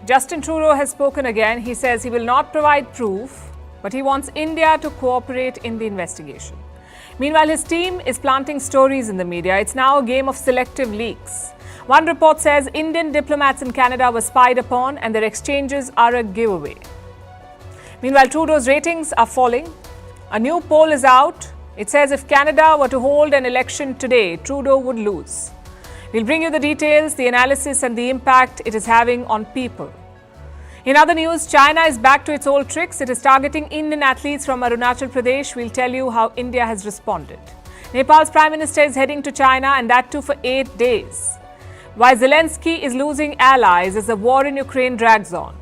Justin Trudeau has spoken again. He says he will not provide proof, but he wants India to cooperate in the investigation. Meanwhile, his team is planting stories in the media. It's now a game of selective leaks. One report says Indian diplomats in Canada were spied upon and their exchanges are a giveaway. Meanwhile, Trudeau's ratings are falling. A new poll is out. It says if Canada were to hold an election today, Trudeau would lose. We'll bring you the details, the analysis and the impact it is having on people. In other news, China is back to its old tricks. It is targeting Indian athletes from Arunachal Pradesh. We'll tell you how India has responded. Nepal's Prime Minister is heading to China, and that too for 8 days. Why Zelensky is losing allies as the war in Ukraine drags on.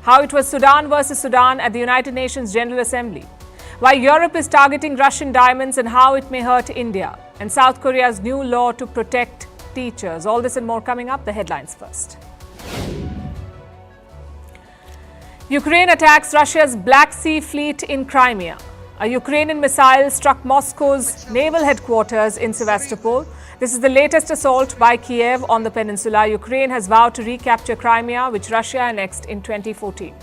How it was Sudan versus Sudan at the United Nations General Assembly. Why Europe is targeting Russian diamonds and how it may hurt India. And South Korea's new law to protect teachers. All this and more coming up. The headlines first. Ukraine attacks Russia's Black Sea Fleet in Crimea. A Ukrainian missile struck Moscow's naval headquarters in Sevastopol. This is the latest assault by Kiev on the peninsula. Ukraine has vowed to recapture Crimea, which Russia annexed in 2014.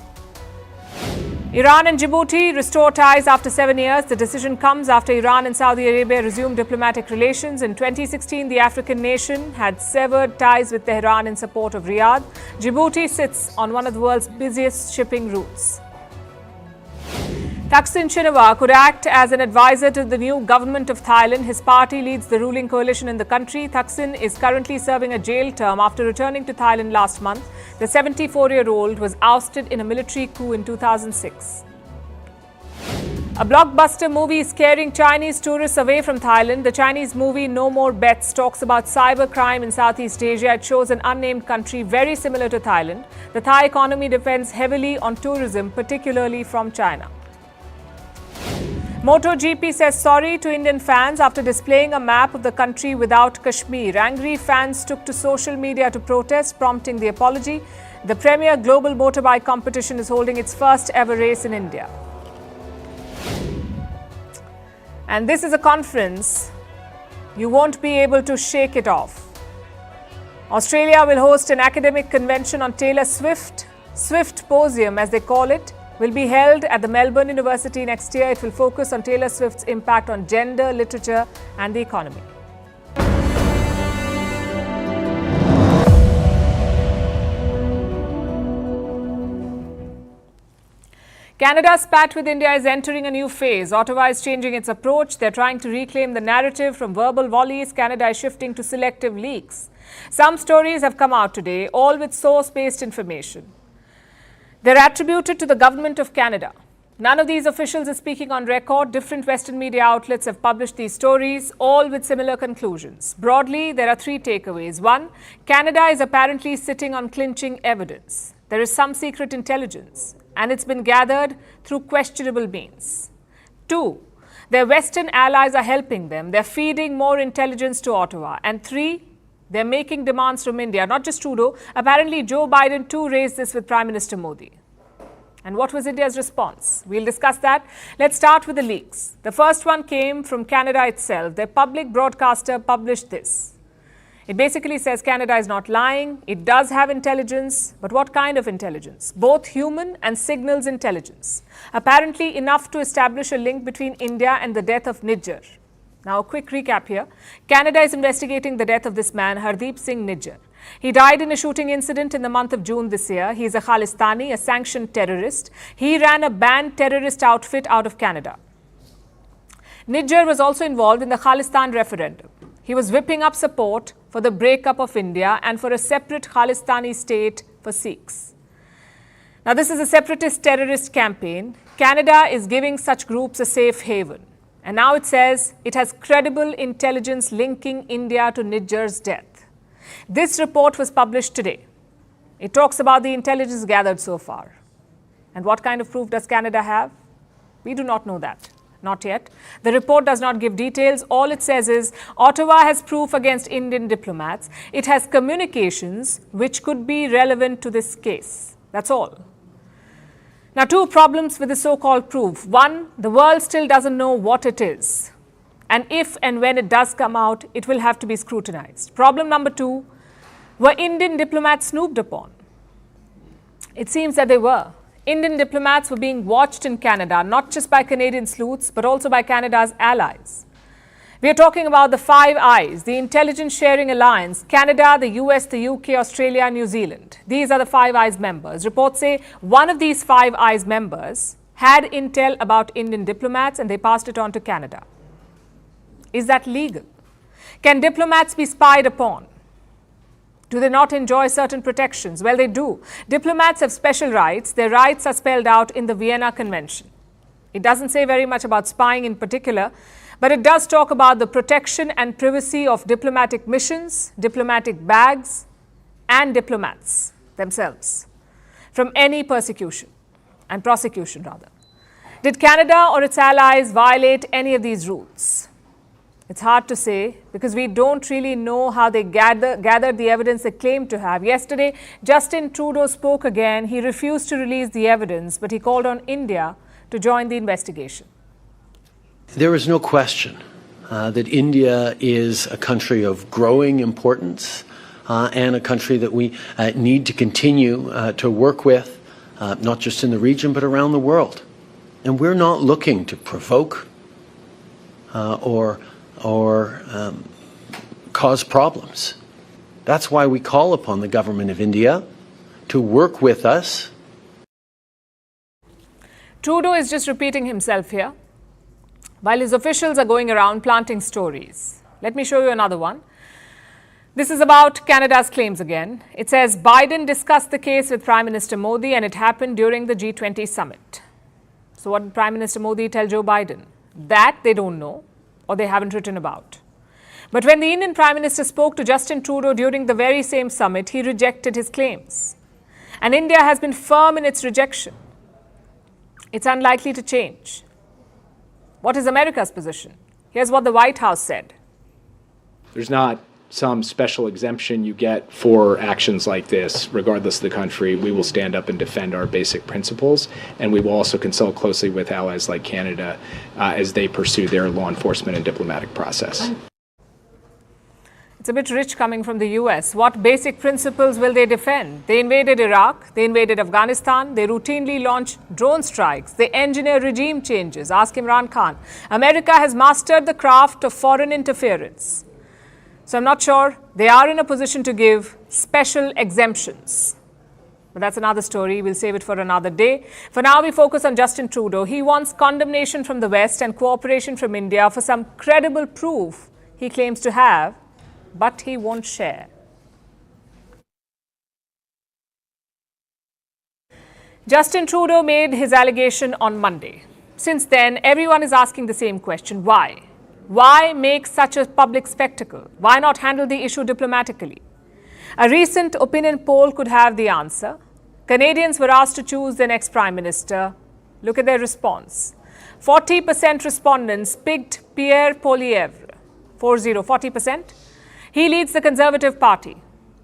Iran and Djibouti restore ties after 7 years. The decision comes after Iran and Saudi Arabia resumed diplomatic relations. In 2016, the African nation had severed ties with Tehran in support of Riyadh. Djibouti sits on one of the world's busiest shipping routes. Thaksin Shinawatra could act as an advisor to the new government of Thailand. His party leads the ruling coalition in the country. Thaksin is currently serving a jail term after returning to Thailand last month. The 74-year-old was ousted in a military coup in 2006. A blockbuster movie is scaring Chinese tourists away from Thailand. The Chinese movie No More Bets talks about cybercrime in Southeast Asia. It shows an unnamed country very similar to Thailand. The Thai economy depends heavily on tourism, particularly from China. MotoGP says sorry to Indian fans after displaying a map of the country without Kashmir. Angry fans took to social media to protest, prompting the apology. The premier global motorbike competition is holding its first ever race in India. And this is a conference you won't be able to shake it off. Australia will host an academic convention on Taylor Swift. Swiftposium, as they call it, will be held at the Melbourne University next year. It will focus on Taylor Swift's impact on gender, literature and the economy. Canada's spat with India is entering a new phase. Ottawa is changing its approach. They're trying to reclaim the narrative from verbal volleys. Canada is shifting to selective leaks. Some stories have come out today, all with source-based information. They're attributed to the Government of Canada. None of these officials is speaking on record. Different Western media outlets have published these stories, all with similar conclusions. Broadly, there are 3 takeaways. 1, Canada is apparently sitting on clinching evidence. There is some secret intelligence, and it's been gathered through questionable means. 2, their Western allies are helping them. They're feeding more intelligence to Ottawa. And 3, they're making demands from India, not just Trudeau. Apparently, Joe Biden too raised this with Prime Minister Modi. And what was India's response? We'll discuss that. Let's start with the leaks. The first one came from Canada itself. Their public broadcaster published this. It basically says Canada is not lying. It does have intelligence. But what kind of intelligence? Both human and signals intelligence. Apparently enough to establish a link between India and the death of Nijjar. Now, a quick recap here. Canada is investigating the death of this man, Hardeep Singh Nijjar. He died in a shooting incident in the month of June this year. He is a Khalistani, a sanctioned terrorist. He ran a banned terrorist outfit out of Canada. Nijjar was also involved in the Khalistan referendum. He was whipping up support for the breakup of India and for a separate Khalistani state for Sikhs. Now, this is a separatist terrorist campaign. Canada is giving such groups a safe haven. And now it says it has credible intelligence linking India to Nijjar's death. This report was published today. It talks about the intelligence gathered so far. And what kind of proof does Canada have? We do not know that. Not yet. The report does not give details. All it says is Ottawa has proof against Indian diplomats. It has communications which could be relevant to this case. That's all. Now, 2 problems with the so-called proof. 1, the world still doesn't know what it is. And if and when it does come out, it will have to be scrutinized. Problem number 2, were Indian diplomats snooped upon? It seems that they were. Indian diplomats were being watched in Canada, not just by Canadian sleuths, but also by Canada's allies. We are talking about the Five Eyes, the intelligence sharing alliance, Canada, the US, the UK, Australia, and New Zealand. These are the Five Eyes members. Reports say one of these Five Eyes members had intel about Indian diplomats and they passed it on to Canada. Is that legal? Can diplomats be spied upon? Do they not enjoy certain protections? Well, they do. Diplomats have special rights. Their rights are spelled out in the Vienna Convention. It doesn't say very much about spying in particular, but it does talk about the protection and privacy of diplomatic missions, diplomatic bags, and diplomats themselves from any persecution and prosecution, rather. Did Canada or its allies violate any of these rules? It's hard to say because we don't really know how they gathered the evidence they claim to have. Yesterday, Justin Trudeau spoke again. He refused to release the evidence, but he called on India to join the investigation. There is no question that India is a country of growing importance and a country that we need to continue to work with, not just in the region, but around the world. And we're not looking to provoke or cause problems. That's why we call upon the government of India to work with us. Trudeau is just repeating himself here, while his officials are going around planting stories. Let me show you another one. This is about Canada's claims again. It says Biden discussed the case with Prime Minister Modi and it happened during the G20 summit. So what did Prime Minister Modi tell Joe Biden? That they don't know or they haven't written about. But when the Indian Prime Minister spoke to Justin Trudeau during the very same summit, he rejected his claims. And India has been firm in its rejection. It's unlikely to change. What is America's position? Here's what the White House said. There's not some special exemption you get for actions like this, regardless of the country. We will stand up and defend our basic principles, and we will also consult closely with allies like Canada as they pursue their law enforcement and diplomatic process. It's a bit rich coming from the US. What basic principles will they defend? They invaded Iraq, they invaded Afghanistan, they routinely launch drone strikes, they engineer regime changes. Ask Imran Khan. America has mastered the craft of foreign interference. So I'm not sure they are in a position to give special exemptions. But that's another story. We'll save it for another day. For now, we focus on Justin Trudeau. He wants condemnation from the West and cooperation from India for some credible proof he claims to have, but he won't share. Justin Trudeau made his allegation on Monday. Since then, everyone is asking the same question. Why? Why make such a public spectacle? Why not handle the issue diplomatically? A recent opinion poll could have the answer. Canadians were asked to choose their next Prime Minister. Look at their response. 40% respondents picked Pierre Poilievre. 40%. He leads the Conservative Party.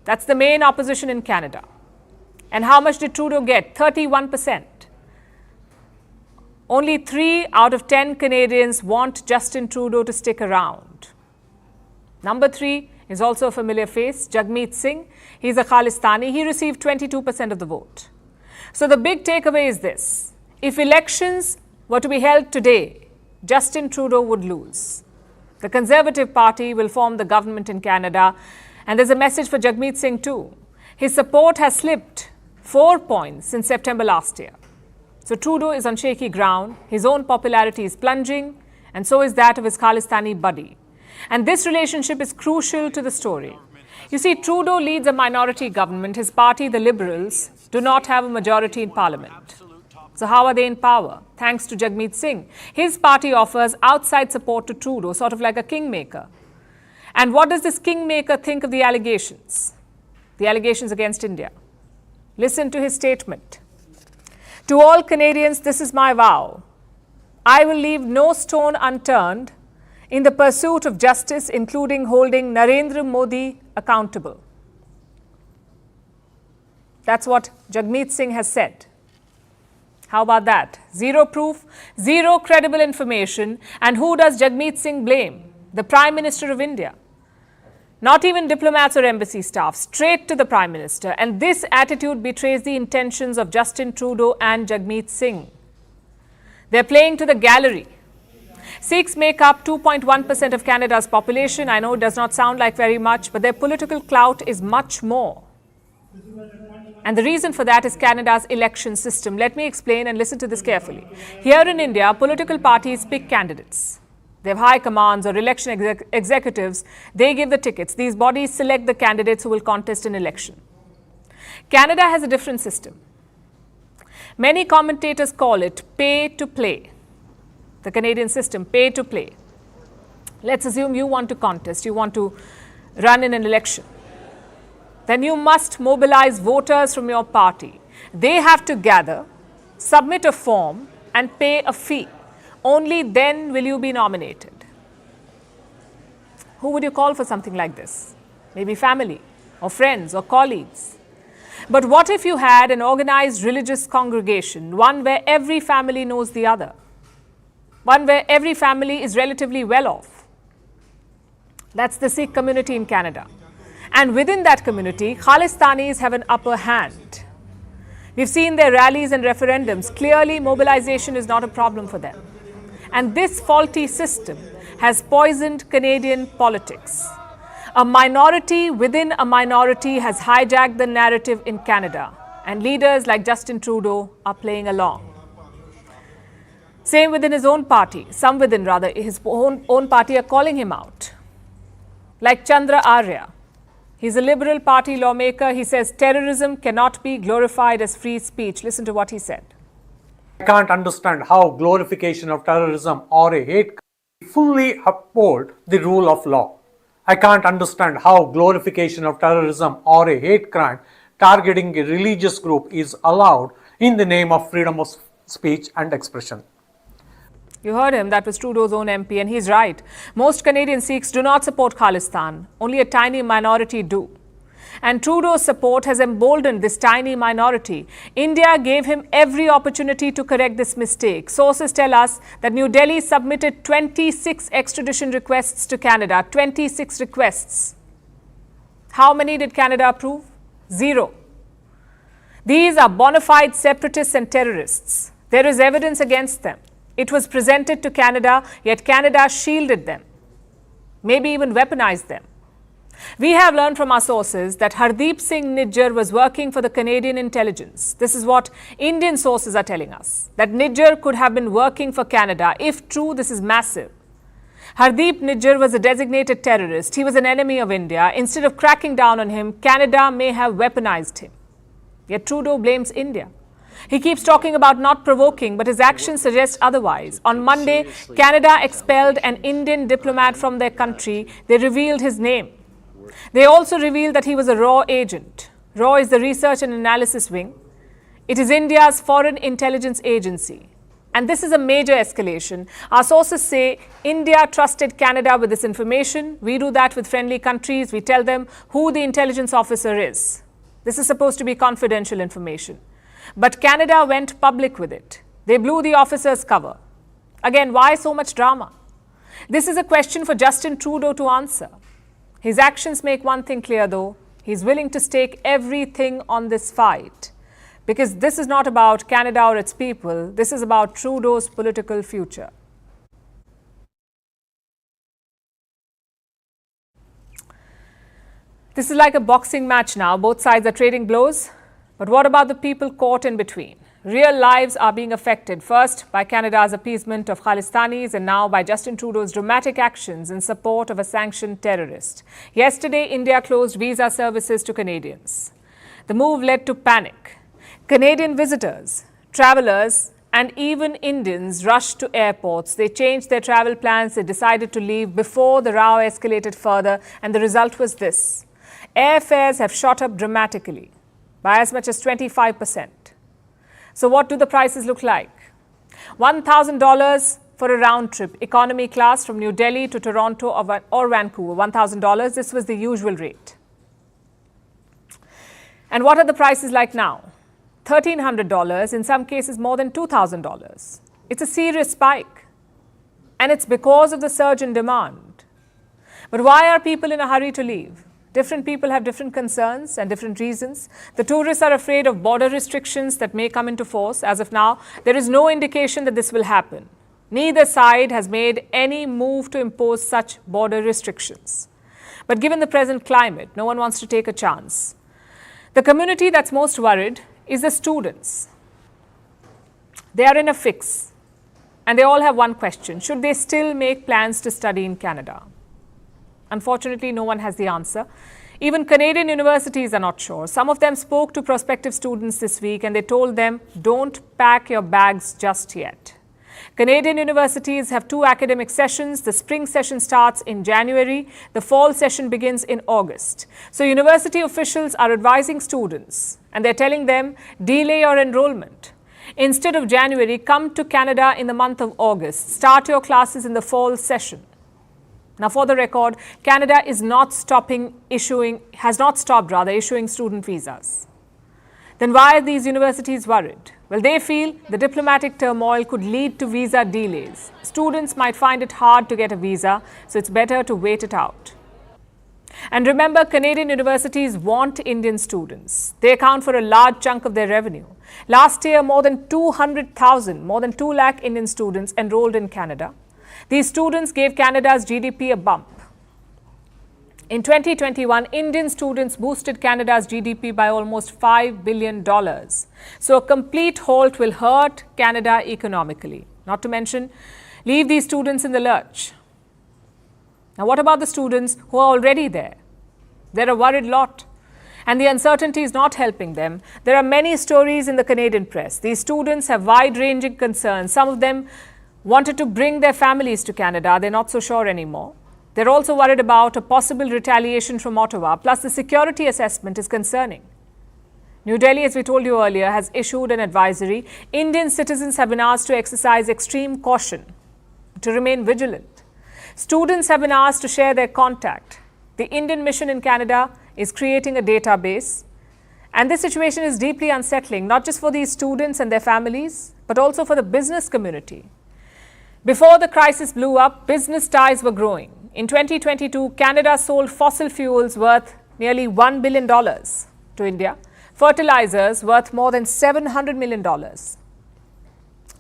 That's the main opposition in Canada. And how much did Trudeau get? 31%. Only 3 out of 10 Canadians want Justin Trudeau to stick around. Number 3 is also a familiar face, Jagmeet Singh. He's a Khalistani. He received 22% of the vote. So the big takeaway is this. If elections were to be held today, Justin Trudeau would lose. The Conservative Party will form the government in Canada. And there's a message for Jagmeet Singh too. His support has slipped 4 points since September last year. So Trudeau is on shaky ground, his own popularity is plunging, and so is that of his Khalistani buddy. And this relationship is crucial to the story. You see, Trudeau leads a minority government. His party, the Liberals, do not have a majority in Parliament. So how are they in power? Thanks to Jagmeet Singh. His party offers outside support to Trudeau, sort of like a kingmaker. And what does this kingmaker think of the allegations? The allegations against India. Listen to his statement. To all Canadians, this is my vow. I will leave no stone unturned in the pursuit of justice, including holding Narendra Modi accountable. That's what Jagmeet Singh has said. How about that? Zero proof, zero credible information. And who does Jagmeet Singh blame? The Prime Minister of India. Not even diplomats or embassy staff, straight to the Prime Minister. And this attitude betrays the intentions of Justin Trudeau and Jagmeet Singh. They're playing to the gallery. Sikhs make up 2.1% of Canada's population. I know it does not sound like very much, but their political clout is much more. And the reason for that is Canada's election system. Let me explain and listen to this carefully. Here in India, political parties pick candidates. They have high commands or election executives. They give the tickets. These bodies select the candidates who will contest an election. Canada has a different system. Many commentators call it pay to play. The Canadian system, pay to play. Let's assume you want to contest, you want to run in an election. Then you must mobilize voters from your party. They have to gather, submit a form and pay a fee. Only then will you be nominated. Who would you call for something like this? Maybe family or friends or colleagues. But what if you had an organized religious congregation, one where every family knows the other? One where every family is relatively well off. That's the Sikh community in Canada. And within that community, Khalistanis have an upper hand. We've seen their rallies and referendums. Clearly, mobilization is not a problem for them. And this faulty system has poisoned Canadian politics. A minority within a minority has hijacked the narrative in Canada. And leaders like Justin Trudeau are playing along. Same within his own party. Some within, rather, his own party are calling him out. Like Chandra Arya. He's a Liberal Party lawmaker. He says terrorism cannot be glorified as free speech. Listen to what he said. I can't understand how glorification of terrorism or a hate crime fully uphold the rule of law. I can't understand how glorification of terrorism or a hate crime targeting a religious group is allowed in the name of freedom of speech and expression. You heard him, that was Trudeau's own MP, and he's right. Most Canadian Sikhs do not support Khalistan. Only a tiny minority do. And Trudeau's support has emboldened this tiny minority. India gave him every opportunity to correct this mistake. Sources tell us that New Delhi submitted 26 extradition requests to Canada. 26 requests. How many did Canada approve? 0. These are bona fide separatists and terrorists. There is evidence against them. It was presented to Canada, yet Canada shielded them, maybe even weaponized them. We have learned from our sources that Hardeep Singh Nijjar was working for the Canadian intelligence. This is what Indian sources are telling us, that Nijjar could have been working for Canada. If true, this is massive. Hardeep Nijjar was a designated terrorist. He was an enemy of India. Instead of cracking down on him, Canada may have weaponized him. Yet Trudeau blames India. He keeps talking about not provoking, but his actions suggest otherwise. On Monday, Canada expelled an Indian diplomat from their country. They revealed his name. They also revealed that he was a RAW agent. RAW is the Research and Analysis Wing. It is India's foreign intelligence agency. And this is a major escalation. Our sources say India trusted Canada with this information. We do that with friendly countries. We tell them who the intelligence officer is. This is supposed to be confidential information. But Canada went public with it. They blew the officer's cover. Again, why so much drama? This is a question for Justin Trudeau to answer. His actions make one thing clear, though. He's willing to stake everything on this fight. Because this is not about Canada or its people. This is about Trudeau's political future. This is like a boxing match now. Both sides are trading blows. But what about the people caught in between? Real lives are being affected, first by Canada's appeasement of Khalistanis and now by Justin Trudeau's dramatic actions in support of a sanctioned terrorist. Yesterday, India closed visa services to Canadians. The move led to panic. Canadian visitors, travelers, and even Indians rushed to airports. They changed their travel plans. They decided to leave before the row escalated further. And the result was this. Airfares have shot up dramatically by as much as 25%. So what do the prices look like? $1,000 for a round trip, economy class from New Delhi to Toronto or Vancouver. $1,000, this was the usual rate. And what are the prices like now? $1,300, in some cases more than $2,000. It's a serious spike. And it's because of the surge in demand. But why are people in a hurry to leave? Different people have different concerns and different reasons. The tourists are afraid of border restrictions that may come into force. As of now, there is no indication that this will happen. Neither side has made any move to impose such border restrictions. But given the present climate, no one wants to take a chance. The community that's most worried is the students. They are in a fix, and they all have one question: should they still make plans to study in Canada? Unfortunately, no one has the answer. Even Canadian universities are not sure. Some of them spoke to prospective students this week, and they told them, don't pack your bags just yet. Canadian universities have 2 academic sessions. The spring session starts in January. The fall session begins in August. So university officials are advising students, and they're telling them, delay your enrollment. Instead of January, come to Canada in the month of August. Start your classes in the fall session. Now, for the record, Canada has not stopped issuing student visas. Then why are these universities worried? Well, they feel the diplomatic turmoil could lead to visa delays. Students might find it hard to get a visa, so it's better to wait it out. And remember, Canadian universities want Indian students. They account for a large chunk of their revenue. Last year, more than 200,000, more than 2 lakh Indian students enrolled in Canada. These students gave Canada's GDP a bump. In 2021, Indian students boosted Canada's GDP by almost $5 billion. So a complete halt will hurt Canada economically. Not to mention, leave these students in the lurch. Now, what about the students who are already there? They're a worried lot, and the uncertainty is not helping them. There are many stories in the Canadian press. These students have wide-ranging concerns. Some of them wanted to bring their families to Canada. They're not so sure anymore. They're also worried about a possible retaliation from Ottawa. Plus, the security assessment is concerning. New Delhi, as we told you earlier, has issued an advisory. Indian citizens have been asked to exercise extreme caution, to remain vigilant. Students have been asked to share their contact. The Indian mission in Canada is creating a database. And this situation is deeply unsettling, not just for these students and their families, but also for the business community. Before the crisis blew up, business ties were growing. In 2022, Canada sold fossil fuels worth nearly $1 billion to India, fertilizers worth more than $700 million,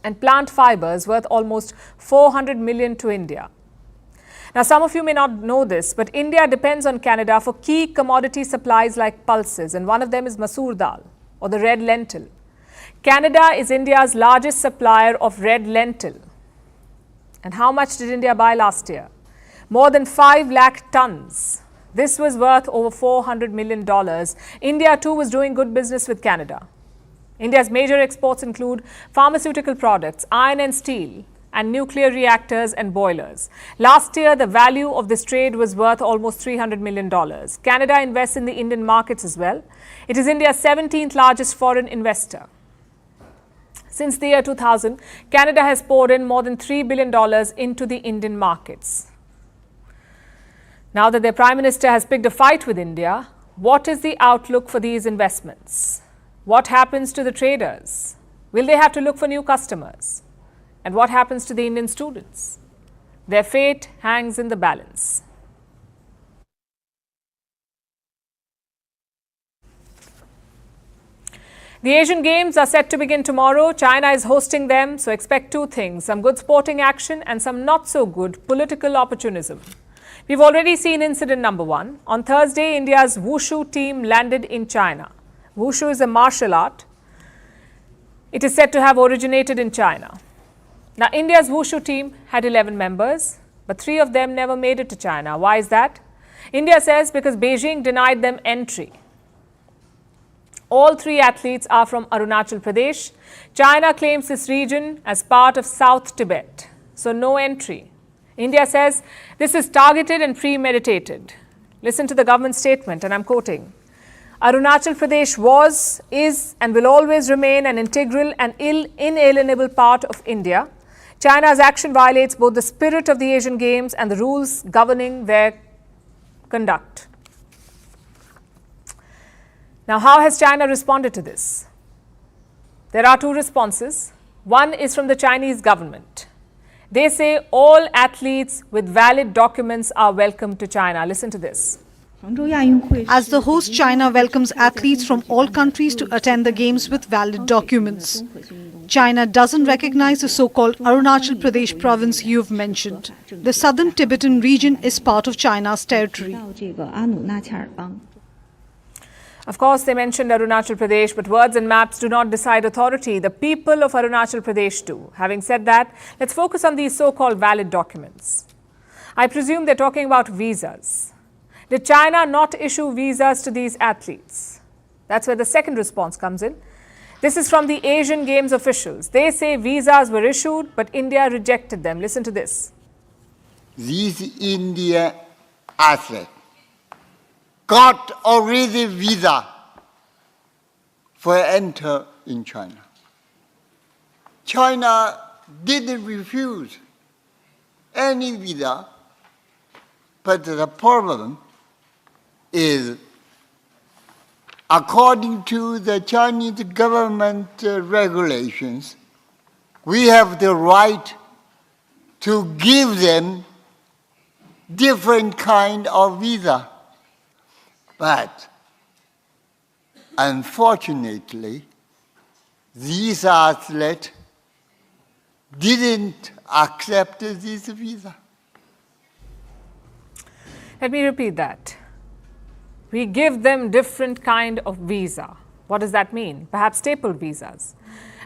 and plant fibers worth almost $400 million to India. Now, some of you may not know this, but India depends on Canada for key commodity supplies like pulses, and one of them is masoor dal, or the red lentil. Canada is India's largest supplier of red lentil. And how much did India buy last year? More than 5 lakh tons. This was worth over $400 million. India too was doing good business with Canada. India's major exports include pharmaceutical products, iron and steel, and nuclear reactors and boilers. Last year, the value of this trade was worth almost $300 million. Canada invests in the Indian markets as well. It is India's 17th largest foreign investor. Since the year 2000, Canada has poured in more than $3 billion into the Indian markets. Now that their Prime Minister has picked a fight with India, what is the outlook for these investments? What happens to the traders? Will they have to look for new customers? And what happens to the Indian students? Their fate hangs in the balance. The Asian Games are set to begin tomorrow. China is hosting them, so expect 2 things: some good sporting action and some not so good political opportunism. We've already seen incident number 1. On Thursday, India's wushu team landed in China. Wushu is a martial art. It is said to have originated in China. Now, India's wushu team had 11 members, but 3 of them never made it to China. Why is that? India says because Beijing denied them entry. All 3 athletes are from Arunachal Pradesh. China claims this region as part of South Tibet, so no entry. India says this is targeted and premeditated. Listen to the government statement, and I'm quoting. Arunachal Pradesh was, is, and will always remain an integral and inalienable part of India. China's action violates both the spirit of the Asian Games and the rules governing their conduct. Now, how has China responded to this? There are 2 responses. One is from the Chinese government. They say all athletes with valid documents are welcome to China. Listen to this. As the host, China welcomes athletes from all countries to attend the Games with valid documents. China doesn't recognize the so-called Arunachal Pradesh province you've mentioned. The southern Tibetan region is part of China's territory. Of course, they mentioned Arunachal Pradesh, but words and maps do not decide authority. The people of Arunachal Pradesh do. Having said that, let's focus on these so-called valid documents. I presume they're talking about visas. Did China not issue visas to these athletes? That's where the second response comes in. This is from the Asian Games officials. They say visas were issued, but India rejected them. Listen to this. These Indian athletes got already visa for enter in China. China didn't refuse any visa, but the problem is, according to the Chinese government regulations, we have the right to give them different kind of visa. But unfortunately, these athletes didn't accept this visa. Let me repeat that. We give them different kind of visa. What does that mean? Perhaps stapled visas.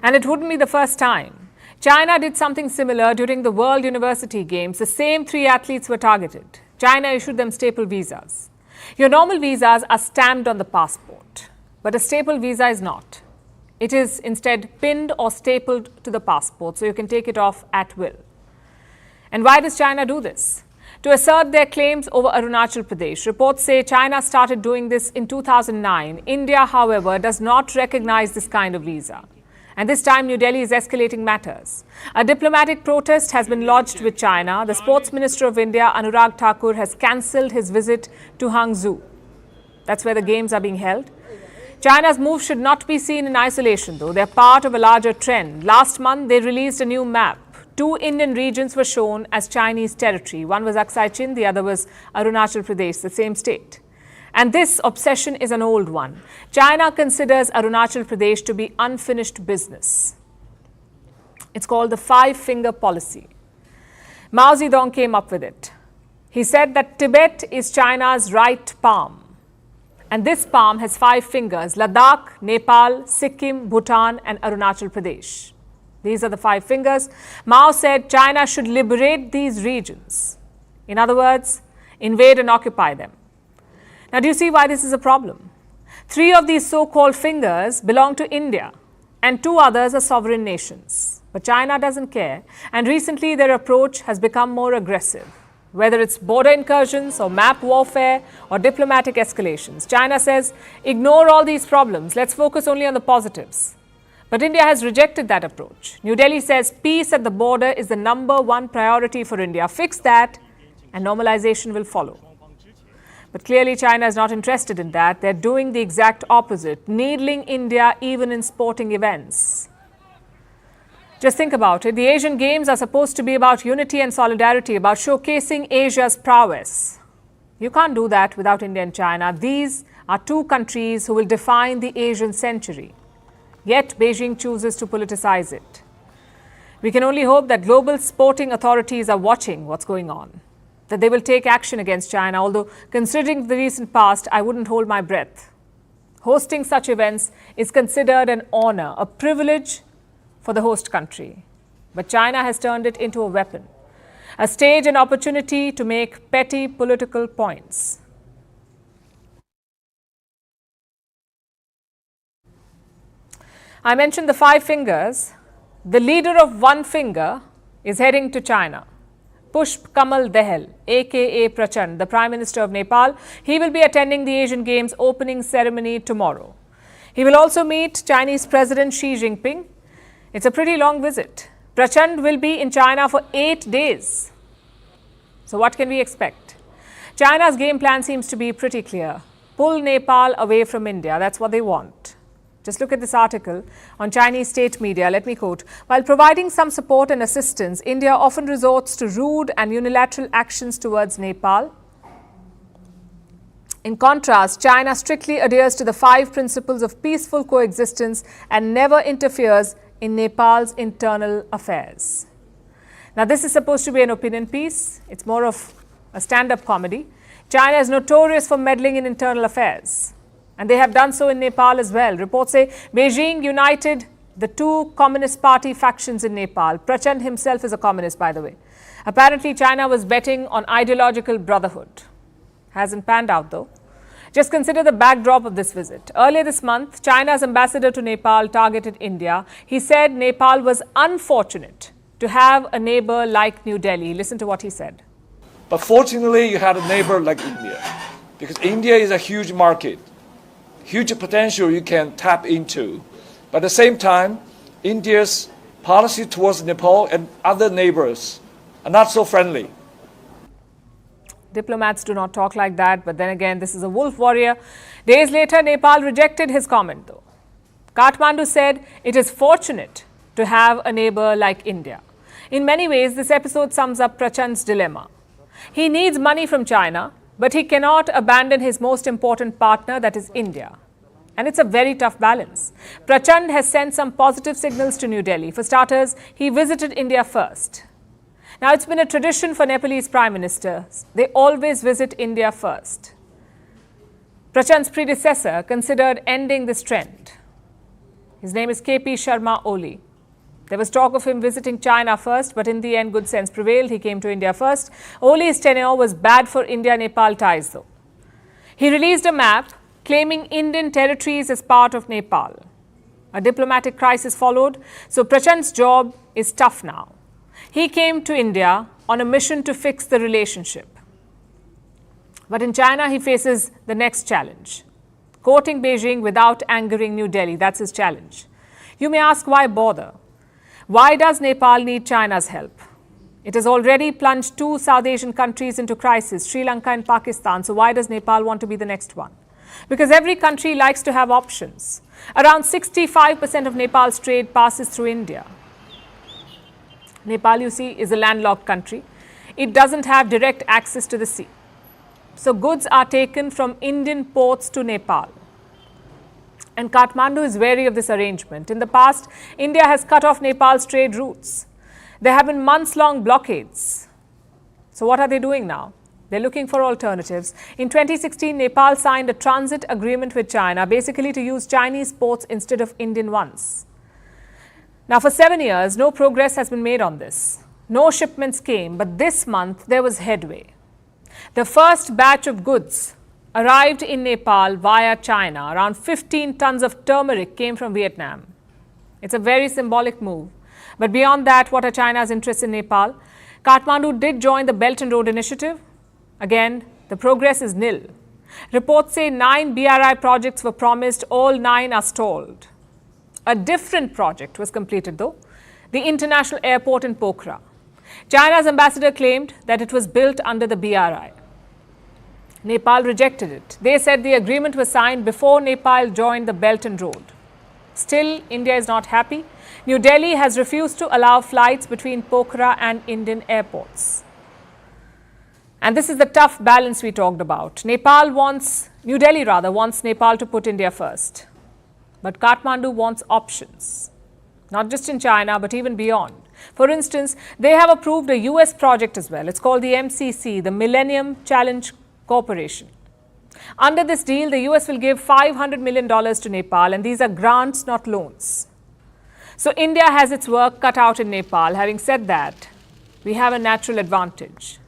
And it wouldn't be the first time. China did something similar during the World University Games. The same 3 athletes were targeted. China issued them staple visas. Your normal visas are stamped on the passport, but a staple visa is not. It is instead pinned or stapled to the passport, so you can take it off at will. And why does China do this? To assert their claims over Arunachal Pradesh. Reports say China started doing this in 2009. India, however, does not recognize this kind of visa. And this time, New Delhi is escalating matters. A diplomatic protest has been lodged with China. The Sports Minister of India, Anurag Thakur, has cancelled his visit to Hangzhou. That's where the Games are being held. China's move should not be seen in isolation, though. They're part of a larger trend. Last month, they released a new map. 2 Indian regions were shown as Chinese territory. One was Aksai Chin, the other was Arunachal Pradesh, the same state. And this obsession is an old one. China considers Arunachal Pradesh to be unfinished business. It's called the 5-finger policy. Mao Zedong came up with it. He said that Tibet is China's right palm. And this palm has 5 fingers: Ladakh, Nepal, Sikkim, Bhutan, and Arunachal Pradesh. These are the 5 fingers. Mao said China should liberate these regions. In other words, invade and occupy them. Now, do you see why this is a problem? 3 of these so-called fingers belong to India, and 2 others are sovereign nations. But China doesn't care, and recently their approach has become more aggressive. Whether it's border incursions or map warfare or diplomatic escalations, China says, ignore all these problems. Let's focus only on the positives. But India has rejected that approach. New Delhi says peace at the border is the #1 priority for India. Fix that and normalization will follow. But clearly China is not interested in that. They're doing the exact opposite, needling India even in sporting events. Just think about it. The Asian Games are supposed to be about unity and solidarity, about showcasing Asia's prowess. You can't do that without India and China. These are 2 countries who will define the Asian century. Yet Beijing chooses to politicize it. We can only hope that global sporting authorities are watching what's going on, that they will take action against China, although considering the recent past, I wouldn't hold my breath. Hosting such events is considered an honor, a privilege for the host country. But China has turned it into a weapon, a stage and opportunity to make petty political points. I mentioned the 5 fingers. The leader of 1 finger is heading to China. Pushp Kamal Dahal, aka Prachand, the Prime Minister of Nepal. He will be attending the Asian Games opening ceremony tomorrow. He will also meet Chinese President Xi Jinping. It's a pretty long visit. Prachand will be in China for 8 days. So what can we expect? China's game plan seems to be pretty clear. Pull Nepal away from India. That's what they want. Just look at this article on Chinese state media. Let me quote, "While providing some support and assistance, India often resorts to rude and unilateral actions towards Nepal. In contrast, China strictly adheres to the 5 principles of peaceful coexistence and never interferes in Nepal's internal affairs." Now, this is supposed to be an opinion piece. It's more of a stand-up comedy. China is notorious for meddling in internal affairs, and they have done so in Nepal as well. Reports say Beijing united the 2 Communist Party factions in Nepal. Prachand himself is a communist, by the way. Apparently, China was betting on ideological brotherhood. Hasn't panned out, though. Just consider the backdrop of this visit. Earlier this month, China's ambassador to Nepal targeted India. He said Nepal was unfortunate to have a neighbor like New Delhi. Listen to what he said. But fortunately, you had a neighbor like India, because India is a huge market, huge potential you can tap into. But at the same time, India's policy towards Nepal and other neighbors are not so friendly. Diplomats do not talk like that, but then again, this is a wolf warrior. Days later, Nepal rejected his comment, though. Kathmandu said it is fortunate to have a neighbor like India. In many ways, this episode sums up Prachand's dilemma. He needs money from China, but he cannot abandon his most important partner, that is India. And it's a very tough balance. Prachand has sent some positive signals to New Delhi. For starters, he visited India first. Now, it's been a tradition for Nepalese prime ministers. They always visit India first. Prachand's predecessor considered ending this trend. His name is KP Sharma Oli. There was talk of him visiting China first, but in the end, good sense prevailed. He came to India first. Oli's tenure was bad for India-Nepal ties, though. He released a map claiming Indian territories as part of Nepal. A diplomatic crisis followed, so Prachand's job is tough now. He came to India on a mission to fix the relationship. But in China, he faces the next challenge. Courting Beijing without angering New Delhi, that's his challenge. You may ask, why bother? Why does Nepal need China's help? It has already plunged 2 South Asian countries into crisis, Sri Lanka and Pakistan, so why does Nepal want to be the next one? Because every country likes to have options. Around 65% of Nepal's trade passes through India. Nepal, you see, is a landlocked country. It doesn't have direct access to the sea. So goods are taken from Indian ports to Nepal. And Kathmandu is wary of this arrangement. In the past, India has cut off Nepal's trade routes. There have been months-long blockades. So what are they doing now? They're looking for alternatives. In 2016, Nepal signed a transit agreement with China, basically to use Chinese ports instead of Indian ones. Now, for 7 years, no progress has been made on this. No shipments came, but this month there was headway. The first batch of goods arrived in Nepal via China. Around 15 tons of turmeric came from Vietnam. It's a very symbolic move. But beyond that, what are China's interests in Nepal? Kathmandu did join the Belt and Road Initiative. Again, the progress is nil. Reports say 9 BRI projects were promised, all 9 are stalled. A different project was completed, though, the international airport in Pokhara. China's ambassador claimed that it was built under the BRI. Nepal rejected it. They said the agreement was signed before Nepal joined the Belt and Road. Still, India is not happy. New Delhi has refused to allow flights between Pokhara and Indian airports. And this is the tough balance we talked about. New Delhi wants Nepal to put India first. But Kathmandu wants options, not just in China, but even beyond. For instance, they have approved a US project as well. It's called the MCC, the Millennium Challenge Corporation. Under this deal, the US will give $500 million to Nepal, and these are grants, not loans. So India has its work cut out in Nepal. Having said that, we have a natural advantage.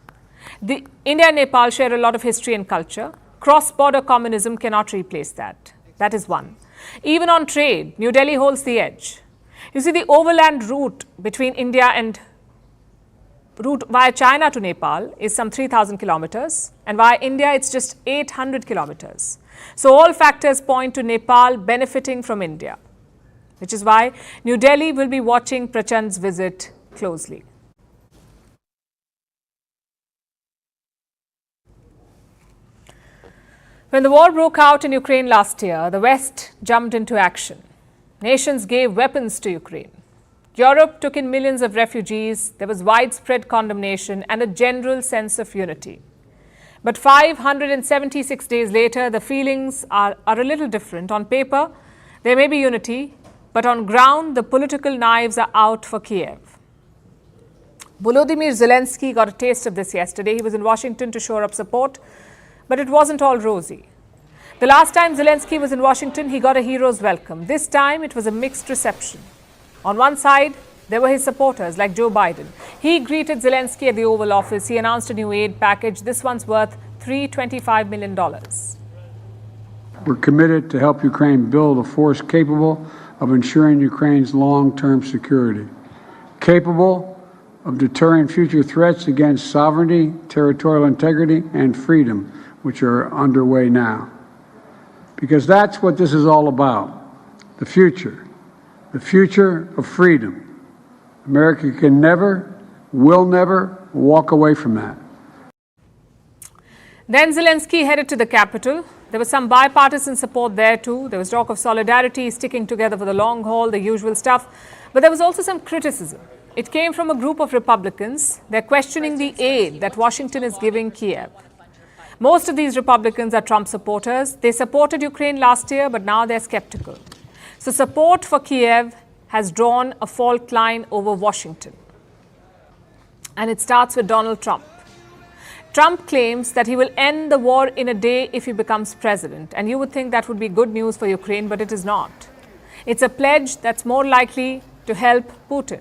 India and Nepal share a lot of history and culture. Cross-border communism cannot replace that. That is one. Even on trade, New Delhi holds the edge. You see, the overland route between India and route via China to Nepal is some 3,000 kilometers, and via India it's just 800 kilometers. So all factors point to Nepal benefiting from India, which is why New Delhi will be watching Prachand's visit closely. When the war broke out in Ukraine last year, the West jumped into action. Nations gave weapons to Ukraine. Europe took in millions of refugees. There was widespread condemnation and a general sense of unity. But 576 days later, the feelings are a little different. On paper, there may be unity, but on ground, the political knives are out for Kiev. Volodymyr Zelensky got a taste of this yesterday. He was in Washington to shore up support, but it wasn't all rosy. The last time Zelensky was in Washington, he got a hero's welcome. This time, it was a mixed reception. On one side, there were his supporters like Joe Biden. He greeted Zelensky at the Oval Office. He announced a new aid package. This one's worth $325 million. We're committed to help Ukraine build a force capable of ensuring Ukraine's long-term security, capable of deterring future threats against sovereignty, territorial integrity, and freedom, which are underway now. Because that's what this is all about, the future of freedom. America can never, will never walk away from that. Then Zelensky headed to the capital. There was some bipartisan support there too. There was talk of solidarity, sticking together for the long haul, the usual stuff. But there was also some criticism. It came from a group of Republicans. They're questioning the aid that Washington is giving Kiev. Most of these Republicans are Trump supporters. They supported Ukraine last year, but now they're skeptical. So support for Kiev has drawn a fault line over Washington. And it starts with Donald Trump. Trump claims that he will end the war in a day if he becomes president. And you would think that would be good news for Ukraine, but it is not. It's a pledge that's more likely to help Putin.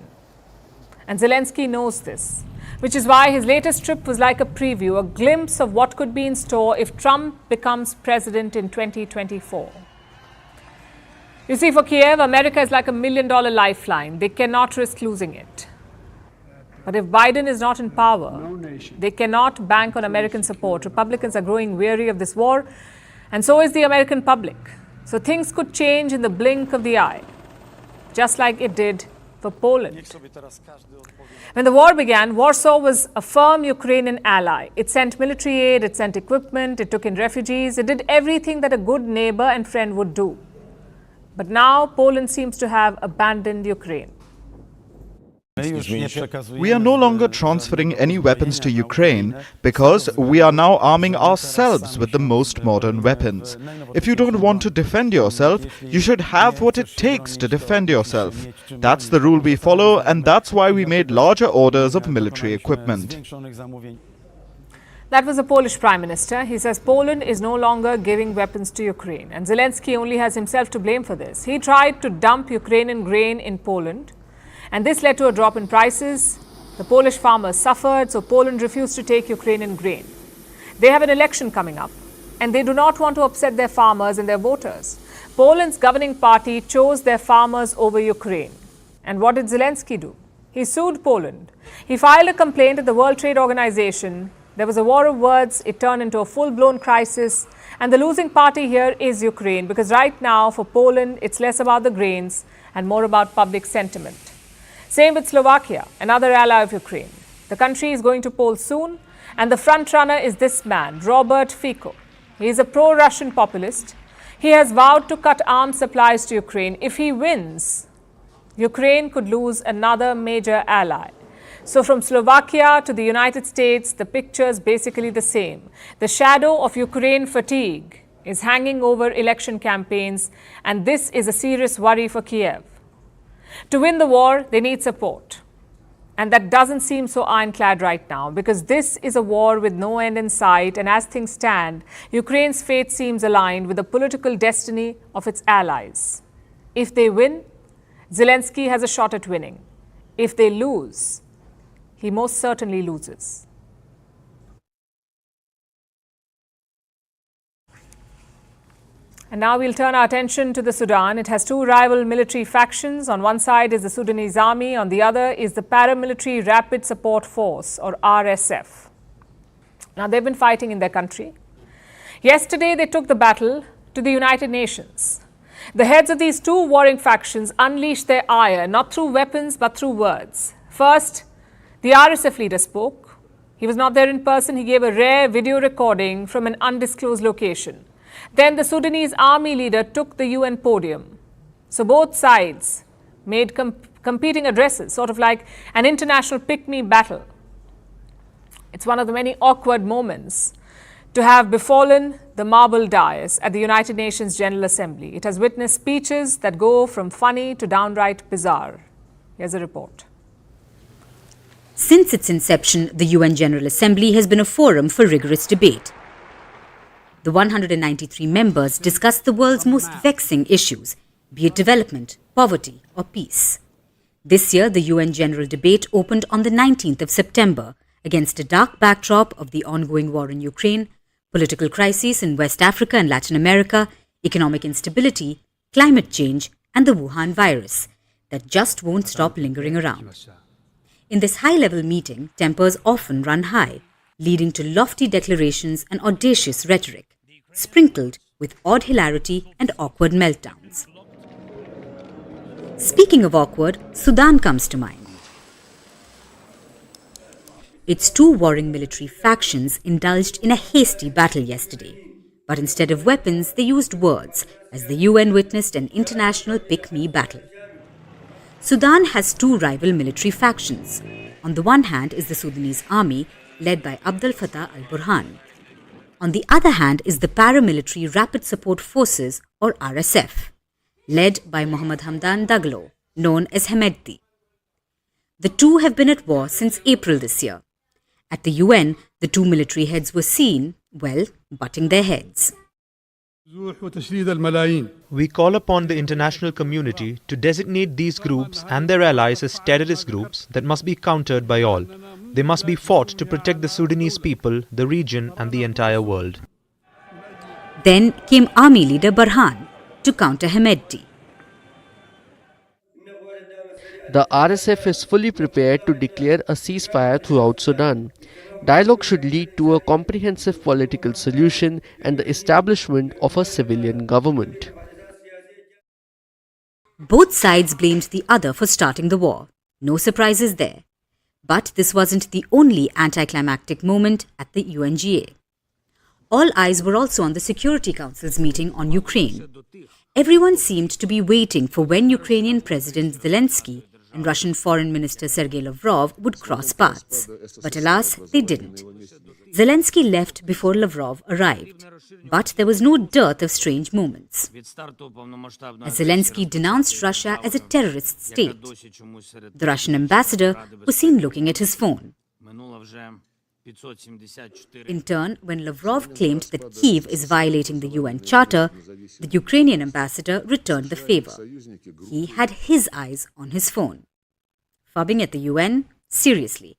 And Zelensky knows this, which is why his latest trip was like a preview, a glimpse of what could be in store if Trump becomes president in 2024. You see, for Kiev, America is like $1 million lifeline. They cannot risk losing it. But if Biden is not in power, they cannot bank on American support. Republicans are growing weary of this war, and so is the American public. So things could change in the blink of the eye, just like it did for Poland. When the war began, Warsaw was a firm Ukrainian ally. It sent military aid, it sent equipment, it took in refugees, it did everything that a good neighbor and friend would do. But now Poland seems to have abandoned Ukraine. We are no longer transferring any weapons to Ukraine because we are now arming ourselves with the most modern weapons. If you don't want to defend yourself, you should have what it takes to defend yourself. That's the rule we follow, and that's why we made larger orders of military equipment. That was the Polish Prime Minister. He says Poland is no longer giving weapons to Ukraine, and Zelensky only has himself to blame for this. He tried to dump Ukrainian grain in Poland, and this led to a drop in prices. The Polish farmers suffered, so Poland refused to take Ukrainian grain. They have an election coming up, and they do not want to upset their farmers and their voters. Poland's governing party chose their farmers over Ukraine. And what did Zelensky do? He sued Poland. He filed a complaint at the World Trade Organization. There was a war of words. It turned into a full-blown crisis. And the losing party here is Ukraine, because right now for Poland, it's less about the grains and more about public sentiment. Same with Slovakia, another ally of Ukraine. The country is going to poll soon, and the front-runner is this man, Robert Fico. He is a pro-Russian populist. He has vowed to cut arms supplies to Ukraine. If he wins, Ukraine could lose another major ally. So from Slovakia to the United States, the picture is basically the same. The shadow of Ukraine fatigue is hanging over election campaigns, and this is a serious worry for Kiev. To win the war, they need support. And that doesn't seem so ironclad right now, because this is a war with no end in sight, and as things stand, Ukraine's fate seems aligned with the political destiny of its allies. If they win, Zelensky has a shot at winning. If they lose, he most certainly loses. And now we'll turn our attention to the Sudan. It has two rival military factions. On one side is the Sudanese army, on the other is the Paramilitary Rapid Support Force, or RSF. Now, they've been fighting in their country. Yesterday, they took the battle to the United Nations. The heads of these two warring factions unleashed their ire, not through weapons, but through words. First, the RSF leader spoke. He was not there in person. He gave a rare video recording from an undisclosed location. Then the Sudanese army leader took the UN podium. So both sides made competing addresses, sort of like an international pick-me battle. It's one of the many awkward moments to have befallen the marble dais at the United Nations General Assembly. It has witnessed speeches that go from funny to downright bizarre. Here's a report. Since its inception, the UN General Assembly has been a forum for rigorous debate. The 193 members discuss the world's most vexing issues, be it development, poverty, or peace. This year, the UN General Debate opened on the 19th of September against a dark backdrop of the ongoing war in Ukraine, political crises in West Africa and Latin America, economic instability, climate change, and the Wuhan virus that just won't stop lingering around. In this high-level meeting, tempers often run high, leading to lofty declarations and audacious rhetoric, sprinkled with odd hilarity and awkward meltdowns. Speaking of awkward, Sudan comes to mind. Its two warring military factions indulged in a hasty battle yesterday. But instead of weapons, they used words as the UN witnessed an international pick-me battle. Sudan has two rival military factions. On the one hand is the Sudanese army, led by Abdel Fattah al-Burhan. On the other hand is the paramilitary Rapid Support Forces, or RSF, led by Mohammed Hamdan Dagalo, known as Hemedti. The two have been at war since April this year. At the UN, the two military heads were seen, well, butting their heads. We call upon the international community to designate these groups and their allies as terrorist groups that must be countered by all. They must be fought to protect the Sudanese people, the region, and the entire world. Then came army leader Burhan to counter Hemedti. The RSF is fully prepared to declare a ceasefire throughout Sudan. Dialogue should lead to a comprehensive political solution and the establishment of a civilian government. Both sides blamed the other for starting the war. No surprises there. But this wasn't the only anticlimactic moment at the UNGA. All eyes were also on the Security Council's meeting on Ukraine. Everyone seemed to be waiting for when Ukrainian President Zelensky and Russian Foreign Minister Sergei Lavrov would cross paths. But alas, they didn't. Zelensky left before Lavrov arrived. But there was no dearth of strange moments. As Zelensky denounced Russia as a terrorist state, the Russian ambassador was seen looking at his phone. In turn, when Lavrov claimed that Kyiv is violating the UN Charter, the Ukrainian ambassador returned the favor. He had his eyes on his phone. Fubbing at the UN? Seriously.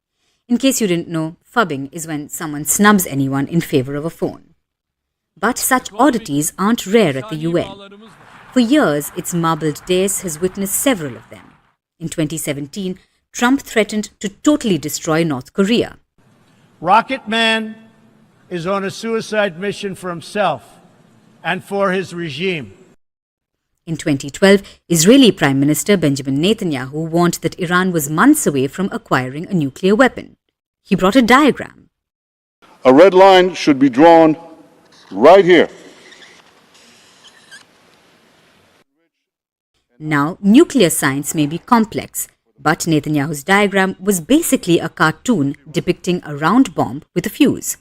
In case you didn't know, fubbing is when someone snubs anyone in favor of a phone. But such oddities aren't rare at the UN. For years, its marbled dais has witnessed several of them. In 2017, Trump threatened to totally destroy North Korea. Rocket Man is on a suicide mission for himself and for his regime. In 2012, Israeli Prime Minister Benjamin Netanyahu warned that Iran was months away from acquiring a nuclear weapon. He brought a diagram. A red line should be drawn right here. Now, nuclear science may be complex, but Netanyahu's diagram was basically a cartoon depicting a round bomb with a fuse.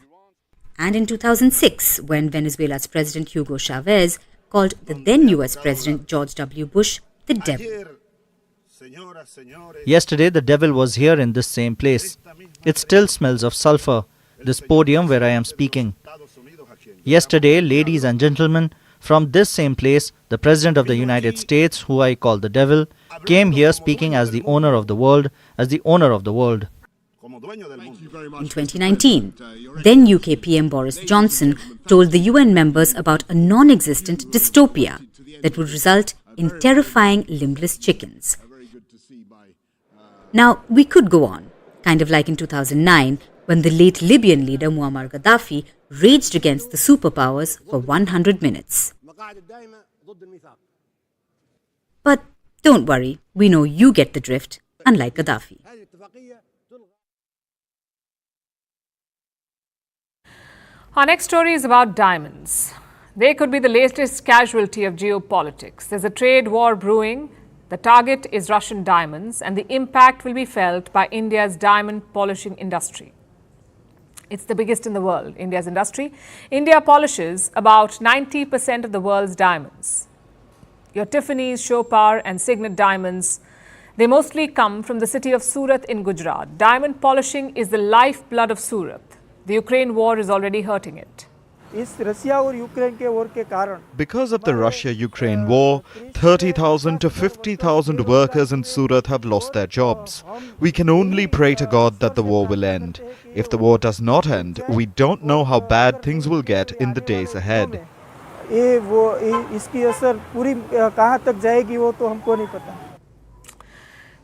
And in 2006, when Venezuela's President Hugo Chavez called the then US President George W. Bush the devil. Yesterday, the devil was here in this same place. It still smells of sulfur, this podium where I am speaking. Yesterday, ladies and gentlemen, from this same place, the President of the United States, who I call the devil, came here speaking as the owner of the world, In 2019, then UK PM Boris Johnson told the UN members about a non-existent dystopia that would result in terrifying limbless chickens. Now, we could go on, kind of like in 2009, when the late Libyan leader Muammar Gaddafi raged against the superpowers for 100 minutes. But don't worry, we know you get the drift, unlike Gaddafi. Our next story is about diamonds. They could be the latest casualty of geopolitics. There's a trade war brewing. The target is Russian diamonds, and the impact will be felt by India's diamond polishing industry. It's the biggest in the world, India's industry. India polishes about 90% of the world's diamonds. Your Tiffany's, Chopard and Signet diamonds, they mostly come from the city of Surat in Gujarat. Diamond polishing is the lifeblood of Surat. The Ukraine war is already hurting it. Because of the Russia-Ukraine war, 30,000 to 50,000 workers in Surat have lost their jobs. We can only pray to God that the war will end. If the war does not end, we don't know how bad things will get in the days ahead.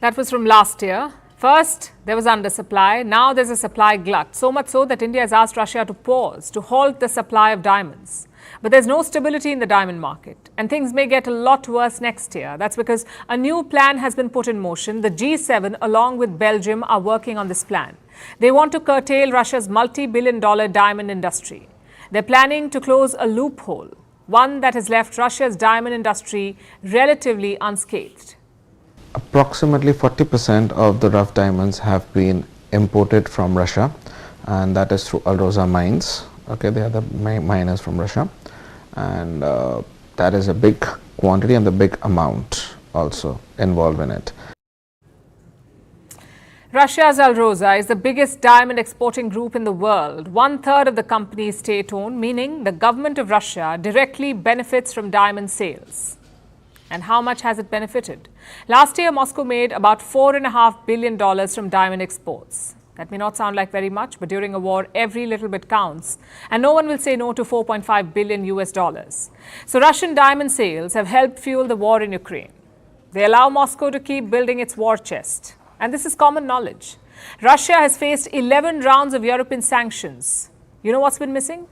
That was from last year. First, there was undersupply. Now there's a supply glut. So much so that India has asked Russia to pause, to halt the supply of diamonds. But there's no stability in the diamond market, and things may get a lot worse next year. That's because a new plan has been put in motion. The G7, along with Belgium, are working on this plan. They want to curtail Russia's multi-billion-dollar diamond industry. They're planning to close a loophole, one that has left Russia's diamond industry relatively unscathed. Approximately 40% of the rough diamonds have been imported from Russia, and that is through Alrosa mines. Okay, they are the miners from Russia, and that is a big quantity and the big amount also involved in it. Russia's Alrosa is the biggest diamond exporting group in the world. 1/3 of the company is state-owned, meaning the government of Russia directly benefits from diamond sales. And how much has it benefited? Last year, Moscow made about $4.5 billion from diamond exports. That may not sound like very much, but during a war, every little bit counts. And no one will say no to $4.5 billion US dollars. So Russian diamond sales have helped fuel the war in Ukraine. They allow Moscow to keep building its war chest. And this is common knowledge. Russia has faced 11 rounds of European sanctions. You know what's been missing?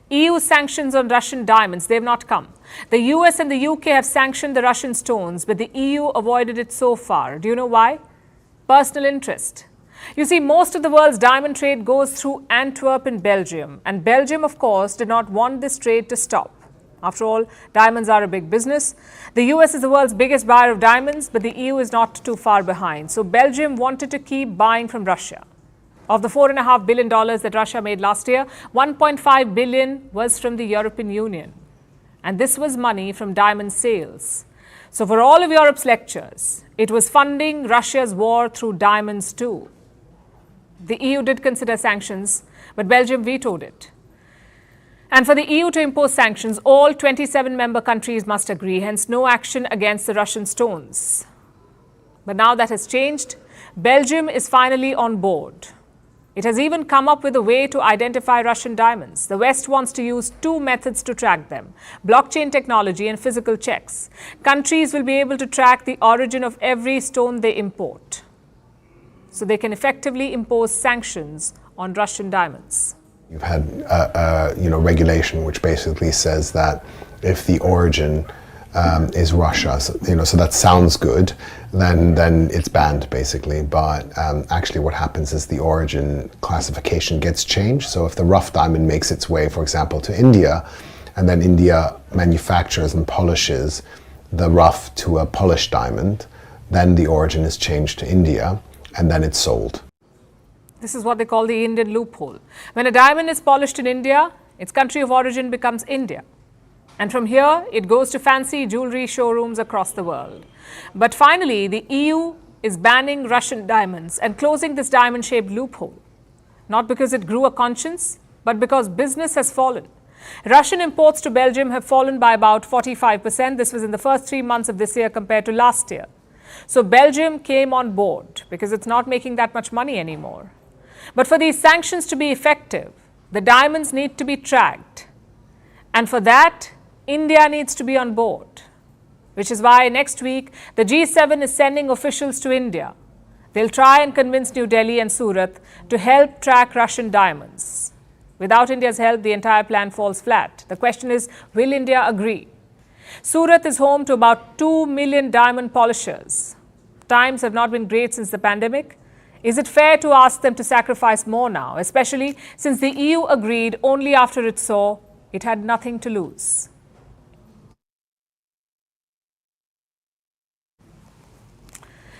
EU sanctions on Russian diamonds, they've not come. The US and the UK have sanctioned the Russian stones, but the EU avoided it so far. Do you know why? Personal interest. You see, most of the world's diamond trade goes through Antwerp in Belgium, and Belgium, of course, did not want this trade to stop. After all, diamonds are a big business. The US is the world's biggest buyer of diamonds, but the EU is not too far behind. So Belgium wanted to keep buying from Russia. Of the $4.5 billion that Russia made last year, $1.5 billion was from the European Union. And this was money from diamond sales. So for all of Europe's lectures, it was funding Russia's war through diamonds too. The EU did consider sanctions, but Belgium vetoed it. And for the EU to impose sanctions, all 27 member countries must agree, hence no action against the Russian stones. But now that has changed. Belgium is finally on board. It has even come up with a way to identify Russian diamonds. The West wants to use two methods to track them: blockchain technology and physical checks. Countries will be able to track the origin of every stone they import, so they can effectively impose sanctions on Russian diamonds. You've had regulation which basically says that if the origin is Russia, so that sounds good, then it's banned basically. But actually what happens is the origin classification gets changed. So if the rough diamond makes its way, for example, to India, and then India manufactures and polishes the rough to a polished diamond, then the origin is changed to India, and then it's sold. This is what they call the Indian loophole. When a diamond is polished in India, its country of origin becomes India. And from here, it goes to fancy jewelry showrooms across the world. But finally, the EU is banning Russian diamonds and closing this diamond-shaped loophole. Not because it grew a conscience, but because business has fallen. Russian imports to Belgium have fallen by about 45%. This was in the first 3 months of this year compared to last year. So Belgium came on board because it's not making that much money anymore. But for these sanctions to be effective, the diamonds need to be tracked. And for that, India needs to be on board, which is why next week the G7 is sending officials to India. They'll try and convince New Delhi and Surat to help track Russian diamonds. Without India's help, the entire plan falls flat. The question is, will India agree? Surat is home to about 2 million diamond polishers. Times have not been great since the pandemic. Is it fair to ask them to sacrifice more now, especially since the EU agreed only after it saw It had nothing to lose.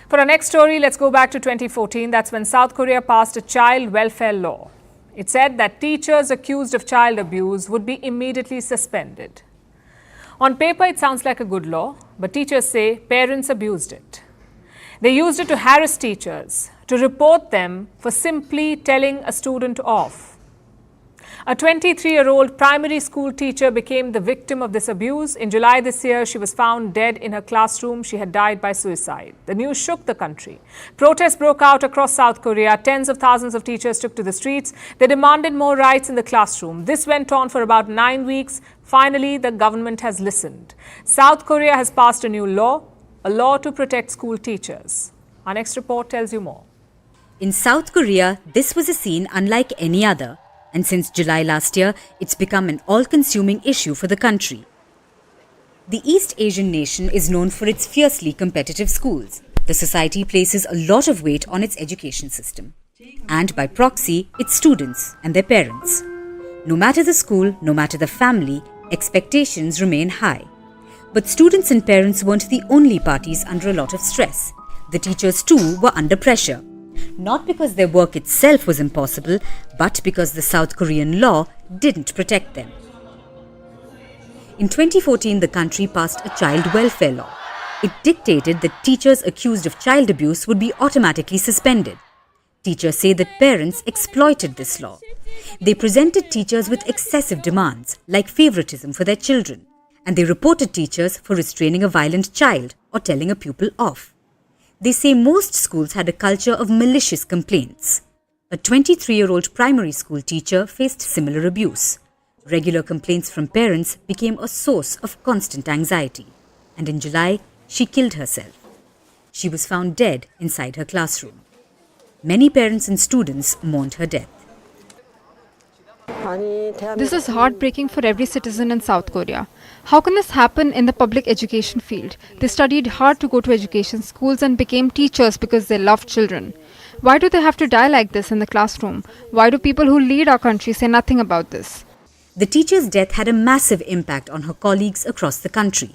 For our next story, let's go back to 2014. That's when South Korea passed a child welfare law. It said that teachers accused of child abuse would be immediately suspended. On paper, it sounds like a good law, but teachers say parents abused it. They used it to harass teachers, to report them for simply telling a student off. A 23-year-old primary school teacher became the victim of this abuse. In July this year, she was found dead in her classroom. She had died by suicide. The news shook the country. Protests broke out across South Korea. Tens of thousands of teachers took to the streets. They demanded more rights in the classroom. This went on for about 9 weeks. Finally, the government has listened. South Korea has passed a new law, a law to protect school teachers. Our next report tells you more. In South Korea, this was a scene unlike any other. And since July last year, it's become an all-consuming issue for the country. The East Asian nation is known for its fiercely competitive schools. The society places a lot of weight on its education system. And by proxy, its students and their parents. No matter the school, no matter the family, expectations remain high. But students and parents weren't the only parties under a lot of stress. The teachers too were under pressure. Not because their work itself was impossible, but because the South Korean law didn't protect them. In 2014, the country passed a child welfare law. It dictated that teachers accused of child abuse would be automatically suspended. Teachers say that parents exploited this law. They presented teachers with excessive demands, like favoritism for their children, and they reported teachers for restraining a violent child or telling a pupil off. They say most schools had a culture of malicious complaints. A 23-year-old primary school teacher faced similar abuse. Regular complaints from parents became a source of constant anxiety. And in July, she killed herself. She was found dead inside her classroom. Many parents and students mourned her death. This is heartbreaking for every citizen in South Korea. How can this happen in the public education field? They studied hard to go to education schools and became teachers because they loved children. Why do they have to die like this in the classroom? Why do people who lead our country say nothing about this? The teacher's death had a massive impact on her colleagues across the country.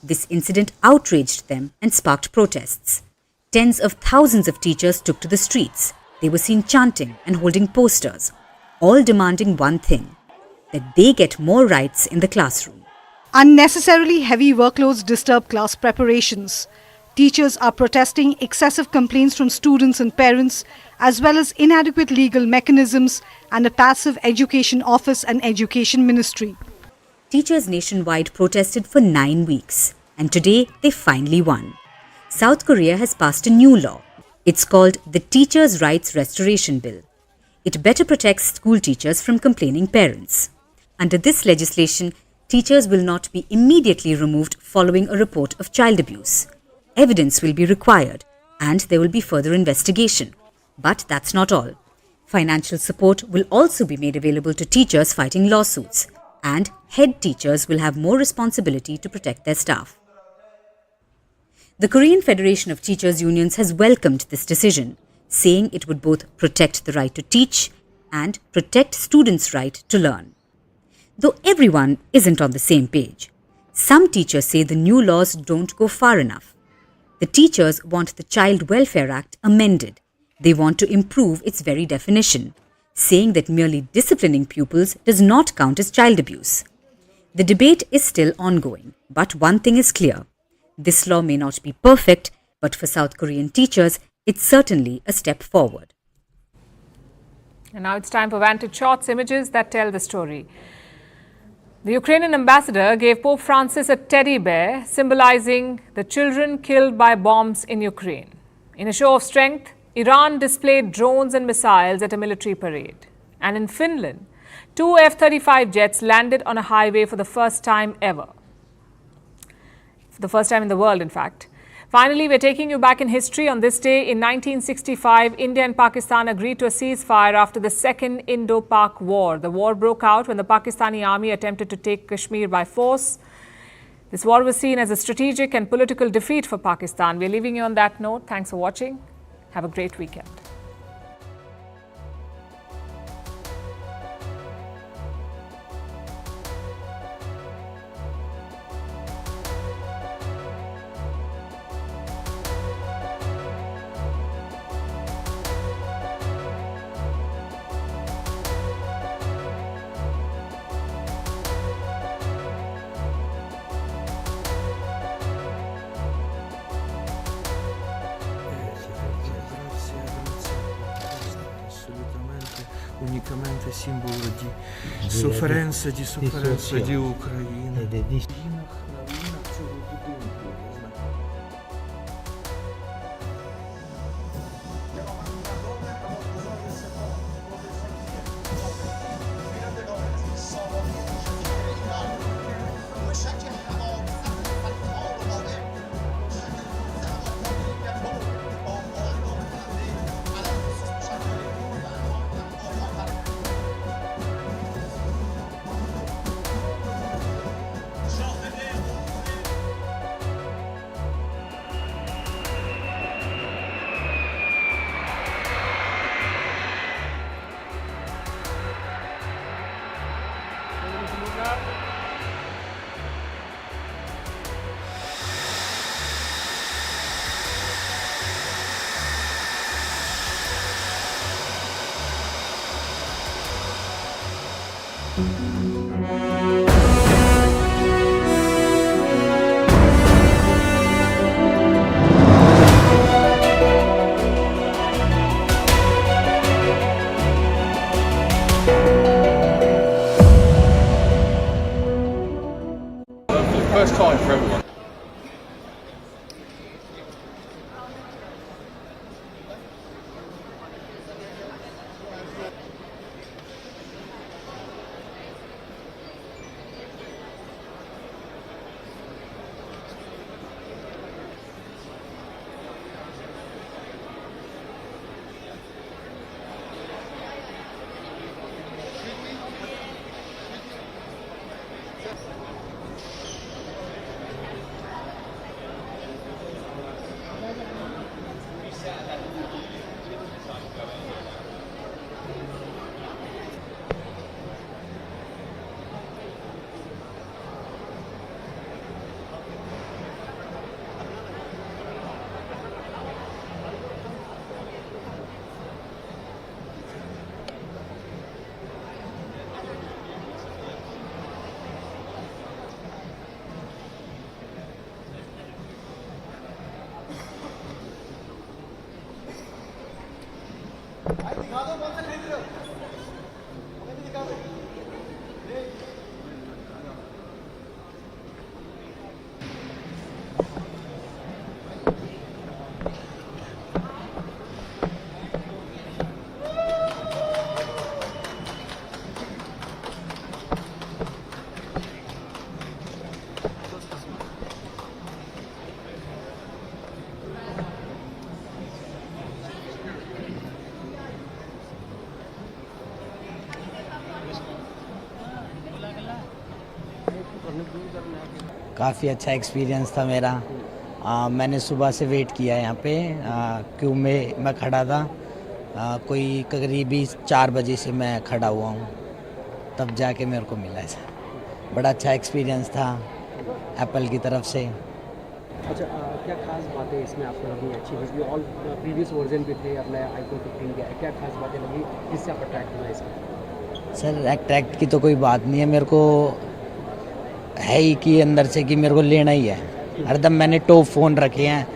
This incident outraged them and sparked protests. Tens of thousands of teachers took to the streets. They were seen chanting and holding posters, all demanding one thing, that they get more rights in the classroom. Unnecessarily heavy workloads disturb class preparations. Teachers are protesting excessive complaints from students and parents, as well as inadequate legal mechanisms and a passive education office and education ministry. Teachers nationwide protested for 9 weeks, and today they finally won. South Korea has passed a new law. It's called the Teachers' Rights Restoration Bill. It better protects school teachers from complaining parents. Under this legislation, teachers will not be immediately removed following a report of child abuse. Evidence will be required, and there will be further investigation. But that's not all. Financial support will also be made available to teachers fighting lawsuits, and head teachers will have more responsibility to protect their staff. The Korean Federation of Teachers Unions has welcomed this decision, saying it would both protect the right to teach and protect students' right to learn. Though everyone isn't on the same page, some teachers say the new laws don't go far enough. The teachers want the Child Welfare Act amended. They want to improve its very definition, saying that merely disciplining pupils does not count as child abuse. The debate is still ongoing, but one thing is clear. This law may not be perfect, but for South Korean teachers, it's certainly a step forward. And now it's time for Vantage Shots, images that tell the story. The Ukrainian ambassador gave Pope Francis a teddy bear symbolizing the children killed by bombs in Ukraine. In a show of strength, Iran displayed drones and missiles at a military parade. And in Finland, 2 F-35 jets landed on a highway for the first time ever. For the first time in the world, in fact. Finally, we're taking you back in history. On this day in 1965, India and Pakistan agreed to a ceasefire after the Second Indo-Pak War. The war broke out when the Pakistani army attempted to take Kashmir by force. This war was seen as a strategic and political defeat for Pakistan. We're leaving you on that note. Thanks for watching. Have a great weekend. unicamente simbolo di sofferenza di Ucraina. First time for everyone. काफ़ी अच्छा experience था मेरा। मैंने सुबह से wait किया यहाँ पे क्यों में मैं खड़ा था। कोई करीबी 4 बजे से मैं खड़ा हुआ हूँ, तब जाके मेरे को मिला है। बड़ा अच्छा एक्सपीरियंस था एप्पल की तरफ से। अच्छा, क्या खास बातें इसमें आपको लगी अच्छी लगी? ऑल प्रीवियस वर्जन भी थे, अपने आईफोन 15 के, क्या खास बातें लगी जिससे आप अट्रैक्ट हुआ इसमें? सर अट्रैक्ट की तो कोई बात नहीं है, मेरे को है ही कि अंदर से कि मेरे को लेना ही है। हरदम मैंने टॉप फ़ोन रखे हैं,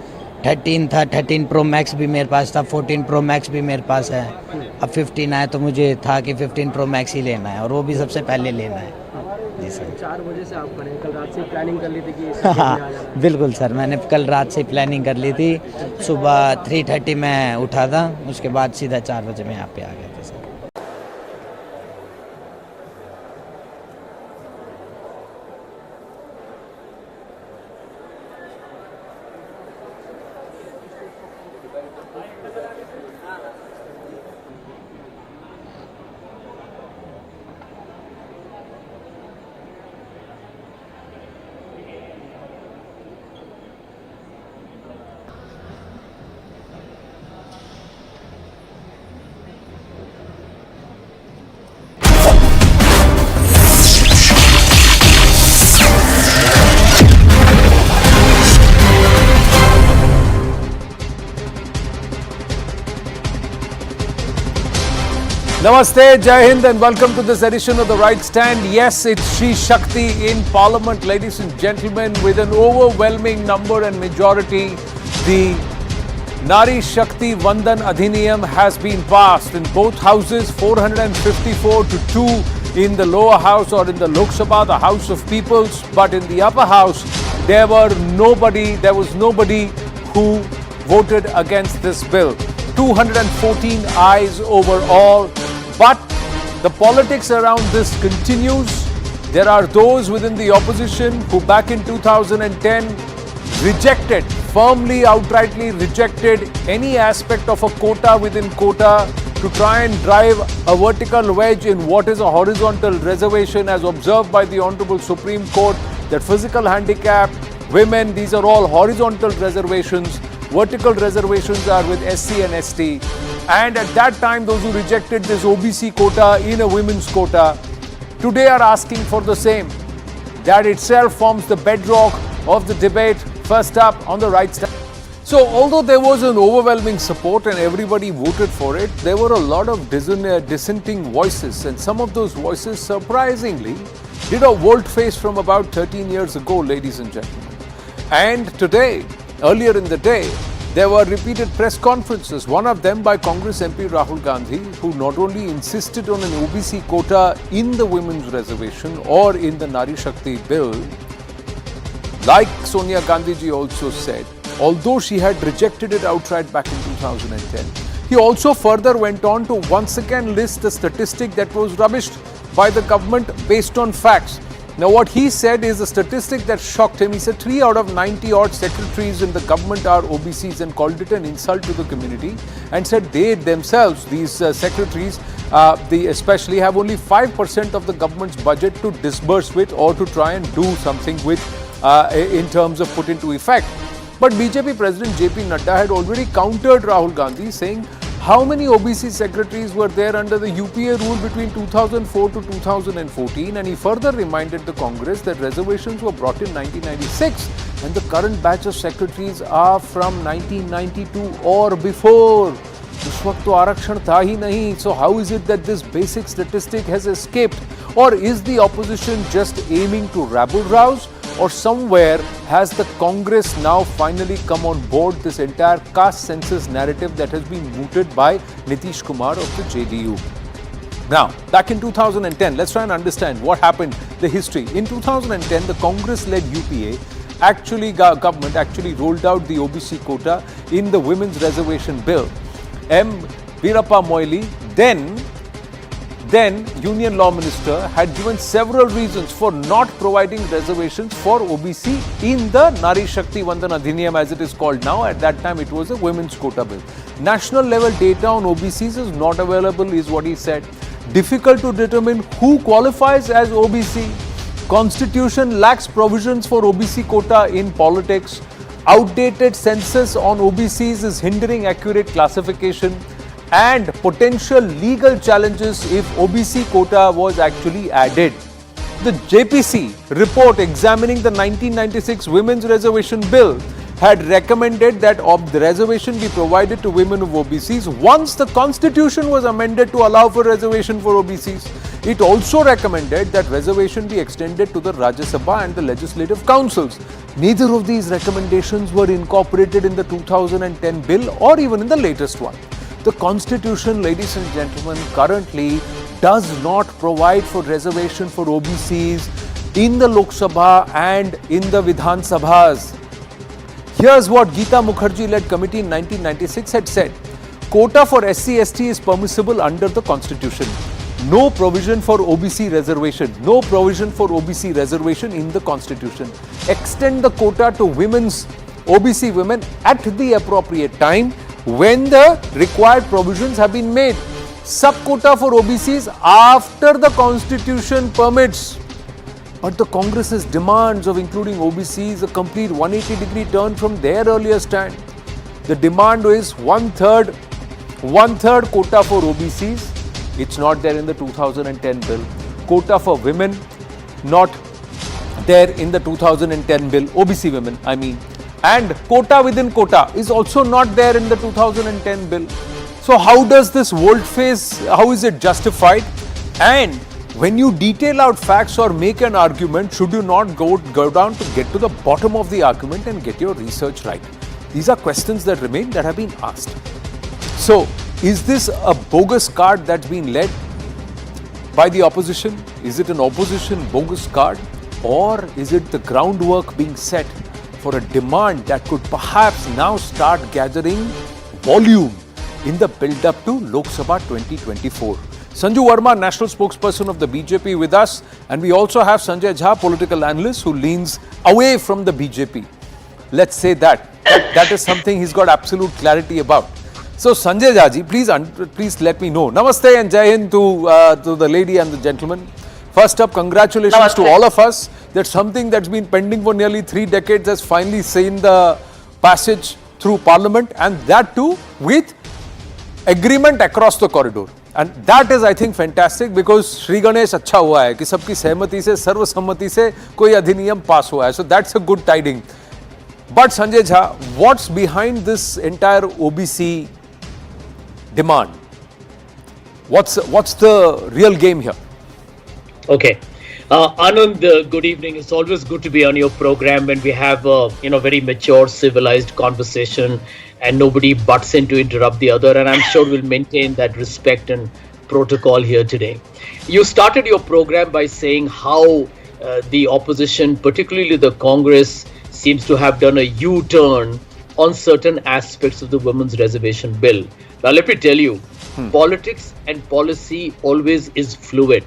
13 था, 13 प्रो मैक्स भी मेरे पास था, 14 प्रो मैक्स भी मेरे पास है। अब 15 आया तो मुझे था कि 15 प्रो मैक्स ही लेना है और वो भी सबसे पहले लेना है। जी सर। 4 बजे से आप खड़े, कल रात से प्लानिंग कर ली थी कि हाँ बिल्कुल सर, मैंने कल रात से प्लानिंग कर ली थी। सुबह 3:30 में उठा था, उसके बाद सीधा 4 बजे मैं यहाँ पे आ गया था sir. Namaste, Jai Hind, and welcome to this edition of The Right Stand. Yes, it's Shri Shakti in Parliament, ladies and gentlemen, with an overwhelming number and majority. The Nari Shakti Vandan Adhiniyam has been passed in both houses, 454 to 2 in the lower house or in the Lok Sabha, the House of Peoples, but in the upper house there was nobody who voted against this bill. 214 ayes overall, but the politics around this continues. There are those within the opposition who back in 2010 rejected, firmly, outrightly rejected any aspect of a quota within quota to try and drive a vertical wedge in what is a horizontal reservation as observed by the Honorable Supreme Court, that physical handicap, women, these are all horizontal reservations. Vertical reservations are with SC and ST. And at that time, those who rejected this OBC quota in a women's quota today are asking for the same. That itself forms the bedrock of the debate. First up on the right stand. So although there was an overwhelming support and everybody voted for it, there were a lot of dissenting voices, and some of those voices surprisingly did a volte-face from about 13 years ago, ladies and gentlemen. And today, earlier in the day, there were repeated press conferences, one of them by Congress MP Rahul Gandhi, who not only insisted on an OBC quota in the women's reservation or in the Nari Shakti bill, like Sonia Gandhi ji also said, although she had rejected it outright back in 2010, he also further went on to once again list a statistic that was rubbished by the government based on facts. Now what he said is a statistic that shocked him. He said 3 out of 90 odd secretaries in the government are OBCs, and called it an insult to the community, and said they themselves, these secretaries, they especially have only 5% of the government's budget to disburse with or to try and do something with in terms of put into effect. But BJP President JP Nadda had already countered Rahul Gandhi, saying how many OBC secretaries were there under the UPA rule between 2004 to 2014, and he further reminded the Congress that reservations were brought in 1996 and the current batch of secretaries are from 1992 or before. उस वक्त तो आरक्षण था ही नहीं. So how is it that this basic statistic has escaped? Or is the opposition just aiming to rabble-rouse? Or somewhere has the Congress now finally come on board this entire caste census narrative that has been mooted by Nitish Kumar of the JDU? Now, back in 2010, let's try and understand what happened, the history. In 2010, the Congress-led UPA government actually rolled out the OBC quota in the women's reservation bill. M. Veerappa Moily, then Union Law Minister, had given several reasons for not providing reservations for OBC in the Nari Shakti Vandan Adhiniyam, as it is called now. At that time, it was a women's quota bill. National level data on OBCs is not available, is what he said. Difficult to determine who qualifies as OBC. Constitution lacks provisions for OBC quota in politics. Outdated census on OBCs is hindering accurate classification, and potential legal challenges if OBC quota was actually added. The JPC report examining the 1996 Women's Reservation Bill had recommended that the reservation be provided to women of OBCs once the constitution was amended to allow for reservation for OBCs. It also recommended that reservation be extended to the Rajya Sabha and the legislative councils. Neither of these recommendations were incorporated in the 2010 bill or even in the latest one. The Constitution, ladies and gentlemen, currently does not provide for reservation for OBCs in the Lok Sabha and in the Vidhan Sabhas. Here's what Geeta Mukherjee-led committee in 1996 had said. Quota for SC/ST is permissible under the Constitution. No provision for OBC reservation. No provision for OBC reservation in the Constitution. Extend the quota to OBC women at the appropriate time when the required provisions have been made. Sub-quota for OBCs after the Constitution permits. But the Congress's demands of including OBCs a complete 180-degree turn from their earlier stand. The demand is one-third quota for OBCs. It's not there in the 2010 bill. Quota for women, not there in the 2010 bill. OBC women, I mean. And quota within quota is also not there in the 2010 bill. So how does this volte-face, how is it justified? And when you detail out facts or make an argument, should you not go down to get to the bottom of the argument and get your research right? These are questions that remain, that have been asked. So, is this a bogus card that's been led by the opposition? Is it an opposition bogus card? Or is it the groundwork being set for a demand that could perhaps now start gathering volume in the build-up to Lok Sabha 2024? Sanju Verma, national spokesperson of the BJP, with us, and we also have Sanjay Jha, political analyst who leans away from the BJP. Let's say that is something he's got absolute clarity about. So Sanjay Jha ji, please let me know. Namaste and Jai Hind to the lady and the gentleman. First up, congratulations to all of us that something that's been pending for nearly 3 decades has finally seen the passage through Parliament, and that too with agreement across the corridor. And that is, I think, fantastic, because Shri Ganesh अच्छा हुआ है कि सबकी सहमति से, सर्वसम्मति से कोई अधिनियम पास हुआ है. So that's a good tiding. But Sanjay Jha, what's behind this entire OBC demand? What's the real game here? Okay. Anand, good evening. It's always good to be on your program when we have a very mature, civilized conversation and nobody butts in to interrupt the other. And I'm sure we'll maintain that respect and protocol here today. You started your program by saying how the opposition, particularly the Congress, seems to have done a U-turn on certain aspects of the Women's Reservation Bill. Now, let me tell you, politics and policy always is fluid.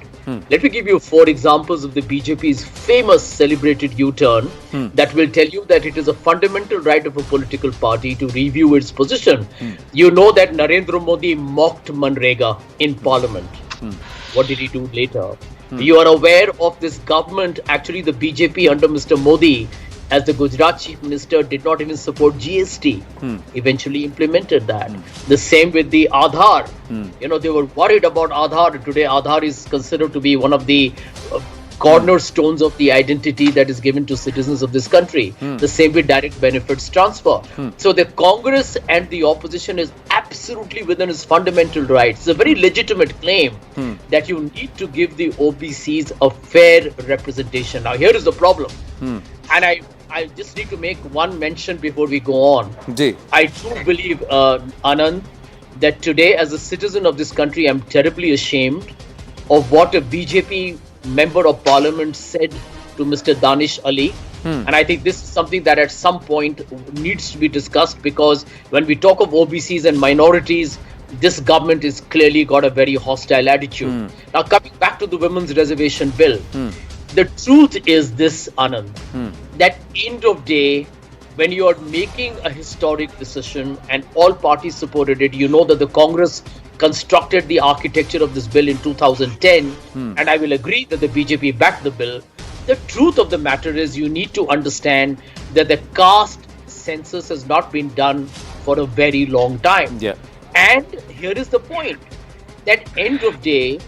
Let me give you 4 examples of the BJP's famous celebrated U-turn that will tell you that it is a fundamental right of a political party to review its position. You know that Narendra Modi mocked Manrega in Parliament. What did he do later? You are aware of this government, actually the BJP under Mr. Modi, as the Gujarat Chief Minister, did not even support GST, eventually implemented that. The same with the Aadhaar. They were worried about Aadhaar. Today, Aadhaar is considered to be one of the cornerstones of the identity that is given to citizens of this country. The same with direct benefits transfer. So the Congress and the opposition is absolutely within its fundamental rights. It's a very legitimate claim that you need to give the OBCs a fair representation. Now, here is the problem. And I just need to make one mention before we go on. I do believe, Anand, that today as a citizen of this country, I'm terribly ashamed of what a BJP member of parliament said to Mr. Danish Ali. And I think this is something that at some point needs to be discussed, because when we talk of OBCs and minorities, this government is clearly got a very hostile attitude. Now, coming back to the Women's Reservation Bill, the truth is this, Anand, that end of day, when you are making a historic decision and all parties supported it, you know that the Congress constructed the architecture of this bill in 2010, and I will agree that the BJP backed the bill. The truth of the matter is you need to understand that the caste census has not been done for a very long time. And here is the point, that end of day,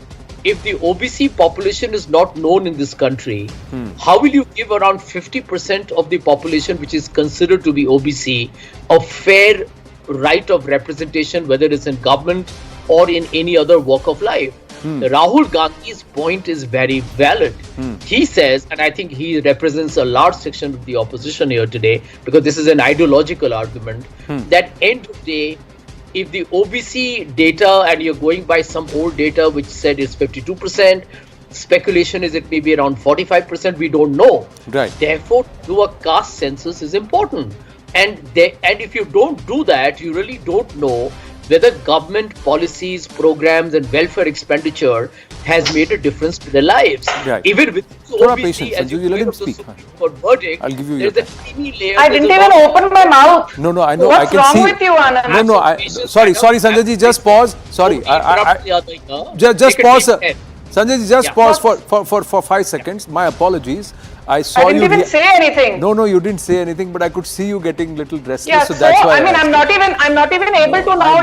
if the OBC population is not known in this country, how will you give around 50% of the population which is considered to be OBC a fair right of representation, whether it's in government or in any other walk of life? Rahul Gandhi's point is very valid. He says, and I think he represents a large section of the opposition here today, because this is an ideological argument, that end of day, if the OBC data, and you're going by some old data which said it's 52%, speculation is it may be around 45%, we don't know. Therefore, do a caste census is important. And if you don't do that, you really don't know whether government policies, programs and welfare expenditure has made a difference to their lives. Even with OBC, as you let him speak. Verdict, I'll give you there's a teeny layer. I didn't even open my mouth. No, I know. What's I can wrong see. with you, Anand? Sorry, Sanjay ji, just pause. Sorry, just pause. Sanjay ji, just pause for 5 seconds. My apologies. I didn't even say anything. No, you didn't say anything, but I could see you getting little restless. Yeah, so that's why. I'm not even able to now,